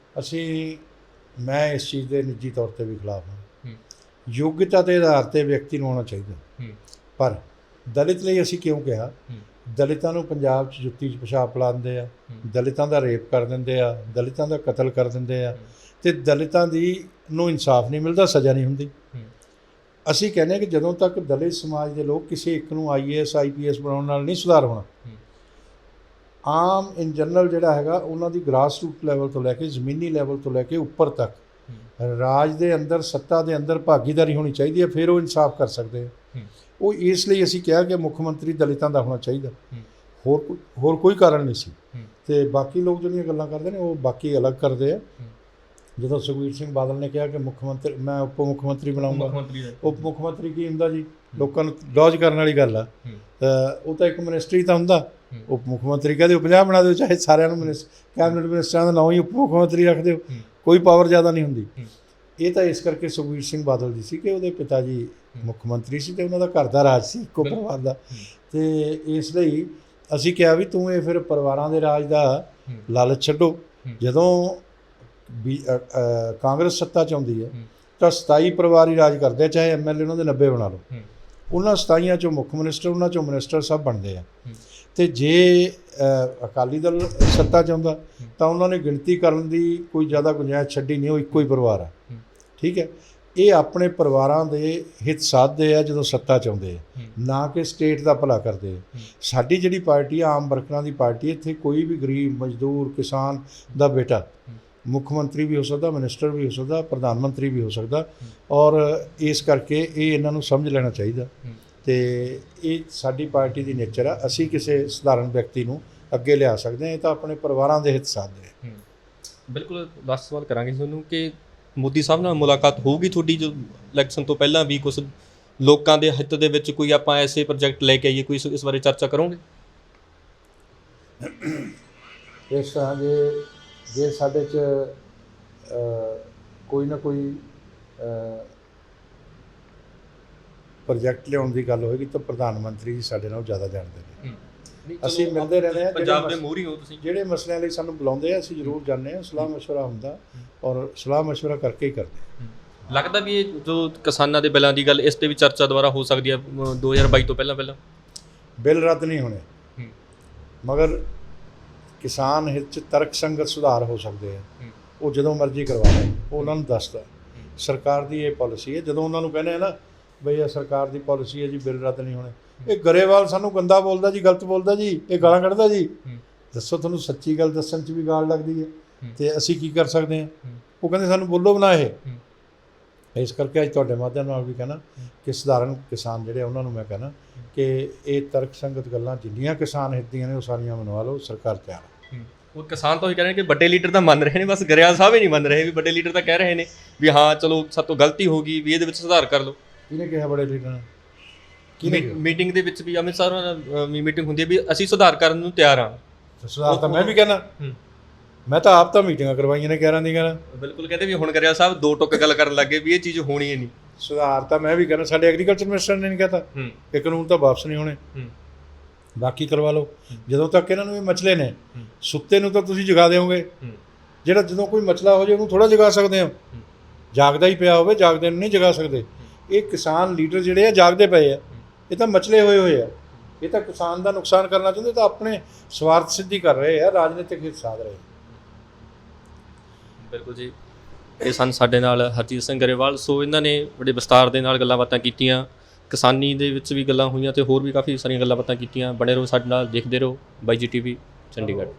ਮੈਂ ਇਸ ਚੀਜ਼ ਦੇ ਨਿੱਜੀ ਤੌਰ ਤੇ ਵੀ ਖਿਲਾਫ ਹਾਂ। ਯੋਗਤਾ ਦੇ ਆਧਾਰ ਤੇ ਵਿਅਕਤੀ ਨੂੰ ਆਉਣਾ ਚਾਹੀਦਾ। ਪਰ ਦਲਿਤ ਲਈ ਅਸੀਂ ਕਿਉਂ ਕਿਹਾ? ਦਲਿਤਾਂ ਨੂੰ ਪੰਜਾਬ 'ਚ ਜੁੱਤੀ 'ਚ ਪਿਸ਼ਾਬ ਪਿਲਾਉਂਦੇ ਆ, ਦਲਿਤਾਂ ਦਾ ਰੇਪ ਕਰ ਦਿੰਦੇ ਆ, ਦਲਿਤਾਂ ਦਾ ਕਤਲ ਕਰ ਦਿੰਦੇ ਆ, ਤੇ ਦਲਿਤਾਂ ਨੂੰ ਇਨਸਾਫ ਨਹੀਂ ਮਿਲਦਾ, ਸਜ਼ਾ ਨਹੀਂ ਹੁੰਦੀ। ਅਸੀਂ ਕਹਿੰਦੇ ਹਾਂ ਕਿ ਜਦੋਂ ਤੱਕ ਦਲਿਤ ਸਮਾਜ ਦੇ ਲੋਕ ਕਿਸੇ ਇੱਕ ਨੂੰ IAS IPS ਬਣਾਉਣ ਨਾਲ ਨਹੀਂ ਸੁਧਾਰ ਹੋਣਾ, ਆਮ ਇਨ ਜਨਰਲ ਜਿਹੜਾ ਹੈਗਾ, ਉਹਨਾਂ ਦੀ ਗ੍ਰਾਸ ਰੂਟ ਲੈਵਲ ਤੋਂ ਲੈ ਕੇ ਜ਼ਮੀਨੀ ਲੈਵਲ ਤੋਂ ਲੈ ਕੇ ਉੱਪਰ ਤੱਕ ਰਾਜ ਦੇ ਅੰਦਰ, ਸੱਤਾ ਦੇ ਅੰਦਰ ਭਾਗੀਦਾਰੀ ਹੋਣੀ ਚਾਹੀਦੀ ਹੈ, ਫਿਰ ਉਹ ਇਨਸਾਫ ਕਰ ਸਕਦੇ ਆ। ਉਹ ਇਸ ਲਈ ਅਸੀਂ ਕਿਹਾ ਕਿ ਮੁੱਖ ਮੰਤਰੀ ਦਲਿਤਾਂ ਦਾ ਹੋਣਾ ਚਾਹੀਦਾ, ਹੋਰ ਕੋਈ ਕਾਰਨ ਨਹੀਂ ਸੀ। ਤੇ ਬਾਕੀ ਲੋਕ ਜਿਹੜੀਆਂ ਗੱਲਾਂ ਕਰਦੇ ਨੇ, ਉਹ ਬਾਕੀ ਅਲੱਗ ਕਰਦੇ ਆ। ਜਦੋਂ ਸੁਖਬੀਰ ਸਿੰਘ ਬਾਦਲ ਨੇ ਕਿਹਾ ਕਿ ਮੁੱਖ ਮੰਤਰੀ, ਮੈਂ ਉਪ ਮੁੱਖ ਮੰਤਰੀ ਬਣਾਉਂਗਾ, ਉਪ ਮੁੱਖ ਮੰਤਰੀ ਕੀ ਹੁੰਦਾ ਜੀ? ਲੋਕਾਂ ਨੂੰ ਲੌਜ ਕਰਨ ਵਾਲੀ ਗੱਲ ਆ। ਉਹ ਤਾਂ ਇੱਕ ਮਿਨਿਸਟਰੀ ਤਾਂ ਹੁੰਦਾ। ਉਪ ਮੁੱਖ ਮੰਤਰੀ ਕਹਦੇ 50 ਬਣਾ ਦਿਓ, ਚਾਹੇ ਸਾਰਿਆਂ ਨੂੰ ਕੈਬਨਿਟ ਮਿਨਿਸਟਰਾਂ ਦਾ ਨਾਂ ਹੀ ਉਪ ਮੁੱਖ ਮੰਤਰੀ ਰੱਖ ਦਿਓ, ਕੋਈ ਪਾਵਰ ਜ਼ਿਆਦਾ ਨਹੀਂ ਹੁੰਦੀ। ਇਹ ਤਾਂ ਇਸ ਕਰਕੇ ਸੁਖਬੀਰ ਸਿੰਘ ਬਾਦਲ ਦੀ ਸੀ ਕਿ ਉਹਦੇ ਪਿਤਾ ਜੀ ਮੁੱਖ ਮੰਤਰੀ ਸੀ ਤੇ ਉਹਨਾਂ ਦਾ ਘਰ ਦਾ ਰਾਜ ਸੀ, ਇੱਕੋ ਪਰਿਵਾਰ ਦਾ। ਤੇ ਇਸ ਲਈ ਅਸੀਂ ਕਿਹਾ ਵੀ ਤੂੰ ਇਹ ਫਿਰ ਪਰਿਵਾਰਾਂ ਦੇ ਰਾਜ ਦਾ ਲਾਲਚ ਛੱਡੋ। ਜਦੋਂ ਕਾਂਗਰਸ ਸੱਤਾ 'ਚ ਆਉਂਦੀ ਹੈ ਤਾਂ 27 ਪਰਿਵਾਰ ਹੀ ਰਾਜ ਕਰਦੇ ਆ, ਚਾਹੇ MLA ਉਹਨਾਂ ਦੇ 90 ਬਣਾ ਲਓ। ਉਹਨਾਂ 27 'ਚੋਂ ਮੁੱਖ ਮਿਨਿਸਟਰ, ਉਹਨਾਂ 'ਚੋਂ ਮਿਨਿਸਟਰ ਸਭ ਬਣਦੇ ਆ। ਤੇ ਜੇ ਅਕਾਲੀ ਦਲ ਸੱਤਾ 'ਚ ਆਉਂਦਾ ਤਾਂ ਉਹਨਾਂ ਨੇ ਗਿਣਤੀ ਕਰਨ ਦੀ ਕੋਈ ਜ਼ਿਆਦਾ ਗੁੰਜਾਇਸ਼ ਛੱਡੀ ਨਹੀਂ, ਉਹ ਇੱਕੋ ਹੀ ਪਰਿਵਾਰ ਆ। ਠੀਕ ਹੈ, ਇਹ ਆਪਣੇ ਪਰਿਵਾਰਾਂ ਦੇ ਹਿੱਤ ਸਾਧਦੇ ਆ ਜਦੋਂ ਸੱਤਾ 'ਚ ਆਉਂਦੇ ਆ, ਨਾ ਕਿ ਸਟੇਟ ਦਾ ਭਲਾ ਕਰਦੇ ਆ। ਸਾਡੀ ਜਿਹੜੀ ਪਾਰਟੀ ਆ, ਆਮ ਵਰਕਰਾਂ ਦੀ ਪਾਰਟੀ, ਇੱਥੇ ਕੋਈ ਵੀ ਗਰੀਬ, ਮਜ਼ਦੂਰ, ਕਿਸਾਨ ਦਾ ਬੇਟਾ ਮੁੱਖ ਮੰਤਰੀ ਵੀ ਹੋ ਸਕਦਾ, ਮਿਨਿਸਟਰ ਵੀ ਹੋ ਸਕਦਾ, ਪ੍ਰਧਾਨ ਮੰਤਰੀ ਵੀ ਹੋ ਸਕਦਾ। ਔਰ ਇਸ ਕਰਕੇ ਇਹ ਇਹਨਾਂ ਨੂੰ ਸਮਝ ਲੈਣਾ ਚਾਹੀਦਾ। ਤੇ ਇਹ ਸਾਡੀ ਪਾਰਟੀ ਦੀ ਨੇਚਰ ਆ। ਅਸੀਂ ਕਿਸੇ ਸਧਾਰਨ ਵਿਅਕਤੀ ਨੂੰ ਅੱਗੇ ਲਿਆ ਸਕਦੇ ਹਾਂ, ਇਹ ਤਾਂ ਆਪਣੇ ਪਰਿਵਾਰਾਂ ਦੇ ਹਿੱਤ ਸਾਧਦੇ ਆ। ਬਿਲਕੁਲ। ਲਾਸਟ ਸਵਾਲ ਕਰਾਂਗੇ ਤੁਹਾਨੂੰ ਕਿ ਮੋਦੀ ਸਾਹਿਬ ਨਾਲ ਮੁਲਾਕਾਤ ਹੋਊਗੀ ਤੁਹਾਡੀ ਜੋ ਇਲੈਕਸ਼ਨ ਤੋਂ ਪਹਿਲਾਂ ਵੀ ਕੁਝ ਲੋਕਾਂ ਦੇ ਹਿੱਤ ਦੇ ਵਿੱਚ ਕੋਈ ਆਪਾਂ ਐਸੇ ਪ੍ਰੋਜੈਕਟ ਲੈ ਕੇ ਆਈਏ, ਕੋਈ ਇਸ ਬਾਰੇ ਚਰਚਾ ਕਰੋਗੇ? ਇਸ ਤਰ੍ਹਾਂ ਜੇ ਸਾਡੇ 'ਚ ਕੋਈ ਨਾ ਕੋਈ ਪ੍ਰੋਜੈਕਟ ਲਿਆਉਣ ਦੀ ਗੱਲ ਹੋਏਗੀ ਤਾਂ ਪ੍ਰਧਾਨ ਮੰਤਰੀ ਜੀ ਸਾਡੇ ਨਾਲੋਂ ਜ਼ਿਆਦਾ ਜਾਣਦੇ ਨੇ। ਅਸੀਂ ਮਿਲਦੇ ਰਹਿੰਦੇ ਹਾਂ, ਪੰਜਾਬ ਦੇ ਮੋਹਰੀ ਹੋ ਤੁਸੀਂ। ਜਿਹੜੇ ਮਸਲਿਆਂ ਲਈ ਸਾਨੂੰ ਬੁਲਾਉਂਦੇ ਆ ਅਸੀਂ ਜ਼ਰੂਰ ਜਾਂਦੇ ਹਾਂ, ਸਲਾਹ ਮਸ਼ਵਰਾ ਹੁੰਦਾ ਔਰ ਸਲਾਹ ਮਸ਼ਵਰਾ ਕਰਕੇ ਹੀ ਕਰਦੇ। ਲੱਗਦਾ ਵੀ ਇਹ ਜੋ ਕਿਸਾਨਾਂ ਦੇ ਬਿੱਲਾਂ ਦੀ ਗੱਲ, ਇਸ ਤੇ ਵੀ ਚਰਚਾ ਦੁਬਾਰਾ ਹੋ ਸਕਦੀ ਹੈ 2022 ਤੋਂ ਪਹਿਲਾਂ? ਬਿੱਲ ਰੱਦ ਨਹੀਂ ਹੋਣੇ, ਮਗਰ ਕਿਸਾਨ ਹਿੱਤ 'ਚ ਤਰਕਸੰਗਤ ਸੁਧਾਰ ਹੋ ਸਕਦੇ ਆ। ਉਹ ਜਦੋਂ ਮਰਜ਼ੀ ਕਰਵਾ ਲੈਣ, ਉਹ ਉਹਨਾਂ ਨੂੰ ਦੱਸਦਾ ਸਰਕਾਰ ਦੀ ਇਹ ਪਾਲਿਸੀ ਹੈ। ਜਦੋਂ ਉਹਨਾਂ ਨੂੰ ਕਹਿੰਦੇ ਆ ਨਾ ਬਈ ਇਹ ਸਰਕਾਰ ਦੀ ਪਾਲਿਸੀ ਹੈ ਜੀ, ਬਿੱਲ ਰੱਦ ਨਹੀਂ ਹੋਣੇ, ਇਹ ਗਰੇਵਾਲ ਸਾਨੂੰ ਗੰਦਾ ਬੋਲਦਾ ਜੀ, ਗਲਤ ਬੋਲਦਾ ਜੀ, ਇਹ ਗਾਲਾਂ ਕੱਢਦਾ ਜੀ। ਦੱਸੋ, ਤੁਹਾਨੂੰ ਸੱਚੀ ਗੱਲ ਦੱਸਣ 'ਚ ਵੀ ਗਾਲ ਲੱਗਦੀ ਹੈ ਤੇ ਅਸੀਂ ਕੀ ਕਰ ਸਕਦੇ ਹਾਂ? ਉਹ ਕਹਿੰਦੇ ਸਾਨੂੰ ਬੋਲੋ ਬਣਾ ਇਹ। ਇਸ ਕਰਕੇ ਅੱਜ ਤੁਹਾਡੇ ਮਾਧਿਅਮ ਨਾਲ ਵੀ ਕਹਿਣਾ ਕਿ ਸਧਾਰਨ ਕਿਸਾਨ ਜਿਹੜੇ ਉਹਨਾਂ ਨੂੰ ਮੈਂ ਕਹਿਣਾ ਕਿ ਇਹ ਤਰਕਸੰਗਤ ਗੱਲਾਂ ਜਿੰਨੀਆਂ ਕਿਸਾਨ ਹਿੱਤ ਦੀਆਂ ਨੇ ਉਹ ਸਾਰੀਆਂ ਮਨਵਾ ਲਓ, ਸਰਕਾਰ ਤਿਆਰ ਹੈ। ਉਹ ਕਿਸਾਨ ਤਾਂ ਉਹੀ ਕਹਿ ਰਹੇ ਨੇ ਕਿ ਵੱਡੇ ਲੀਡਰ ਤਾਂ ਮੰਨ ਰਹੇ ਨੇ, ਬਸ ਗਰੇਵਾਲ ਸਾਹਿਬ ਹੀ ਨਹੀਂ ਮੰਨ ਰਹੇ। ਵੀ ਵੱਡੇ ਲੀਡਰ ਤਾਂ ਕਹਿ ਰਹੇ ਨੇ ਵੀ ਹਾਂ ਚਲੋ ਸਾਡੇ ਤੋਂ ਗਲਤੀ ਹੋ ਗਈ, ਵੀ ਇਹਦੇ ਵਿੱਚ ਸੁਧਾਰ ਕਰ ਲਓ। ਕਿਹਨੇ ਕਿਹਾ ਬੜੇ ਲੀਡਰ ਨੇ? ਮੀਟਿੰਗ ਦੇ ਵਿੱਚ ਵੀ ਅਮਿਤ ਸਾਹਿਬ ਮੀਟਿੰਗ ਹੁੰਦੀ ਹੈ ਵੀ ਅਸੀਂ ਸੁਧਾਰ ਕਰਨ ਨੂੰ ਤਿਆਰ ਹਾਂ। ਸੁਧਾਰ ਤਾਂ ਮੈਂ ਵੀ ਕਹਿਣਾ, ਮੈਂ ਤਾਂ ਆਪ ਤਾਂ ਮੀਟਿੰਗਾਂ ਕਰਵਾਈਆਂ ਨੇ 11 ਦੀਆਂ। ਬਿਲਕੁਲ, ਕਹਿੰਦੇ ਵੀ ਹੁਣ ਗਰੇਵਾਲ ਸਾਹਿਬ ਦੋ ਟੁੱਕ ਗੱਲ ਕਰਨ ਲੱਗੇ ਵੀ ਇਹ ਚੀਜ਼ ਹੋਣੀ ਹੀ ਨਹੀਂ। ਸੁਧਾਰ ਤਾਂ ਮੈਂ ਵੀ ਕਹਿਣਾ, ਸਾਡੇ ਐਗਰੀਕਲਚਰ ਮਿਨਿਸਟਰ ਨੇ ਨਹੀਂ ਕਹਤਾ ਇਹ ਕਾਨੂੰਨ ਤਾਂ ਵਾਪਸ ਨਹੀਂ ਹੋਣੇ, ਬਾਕੀ ਕਰਵਾ ਲਓ। ਜਦੋਂ ਤੱਕ ਇਹਨਾਂ ਨੂੰ ਇਹ ਮਸਲੇ ਨੇ, ਸੁੱਤੇ ਨੂੰ ਤਾਂ ਤੁਸੀਂ ਜਗਾ ਦਿਓਗੇ, ਜਿਹੜਾ ਜਦੋਂ ਕੋਈ ਮਸਲਾ ਹੋ ਜਾਏ ਉਹਨੂੰ ਥੋੜ੍ਹਾ ਜਗਾ ਸਕਦੇ ਹੋ। ਜਾਗਦਾ ਹੀ ਪਿਆ ਹੋਵੇ, ਜਾਗਦੇ ਨੂੰ ਨਹੀਂ ਜਗਾ ਸਕਦੇ। ਇਹ ਕਿਸਾਨ ਲੀਡਰ ਜਿਹੜੇ ਆ ਜਾਗਦੇ ਪਏ ਆ, ਇਹ ਤਾਂ ਮਚਲੇ ਹੋਏ ਆ। ਇਹ ਤਾਂ ਕਿਸਾਨ ਦਾ ਨੁਕਸਾਨ ਕਰਨਾ ਚਾਹੁੰਦੇ, ਤਾਂ ਆਪਣੇ ਸਵਾਰਥ ਸਿੱਧੀ ਕਰ ਰਹੇ ਆ, ਰਾਜਨੀਤਿਕ ਹਿੱਤ ਸਾਧ ਰਹੇ। ਬਿਲਕੁਲ ਜੀ, ਇਹ ਸਨ ਸਾਡੇ ਨਾਲ ਹਰਜੀਤ ਸਿੰਘ ਗਰੇਵਾਲ। ਸੋ ਇਹਨਾਂ ਨੇ ਬੜੇ ਵਿਸਤਾਰ ਦੇ ਨਾਲ ਗੱਲਾਂ ਬਾਤਾਂ ਕੀਤੀਆਂ, ਕਿਸਾਨੀ ਦੇ ਵਿੱਚ ਵੀ ਗੱਲਾਂ ਹੋਈਆਂ ਤੇ ਹੋਰ ਵੀ ਕਾਫੀ ਸਾਰੀਆਂ ਗੱਲਾਂ ਬਾਤਾਂ ਕੀਤੀਆਂ। ਬਣੇ ਰਹੋ ਸਾਡੇ ਨਾਲ, ਦੇਖਦੇ ਰਹੋ ਬਾਈ ਜੀ ਟੀਵੀ ਚੰਡੀਗੜ੍ਹ।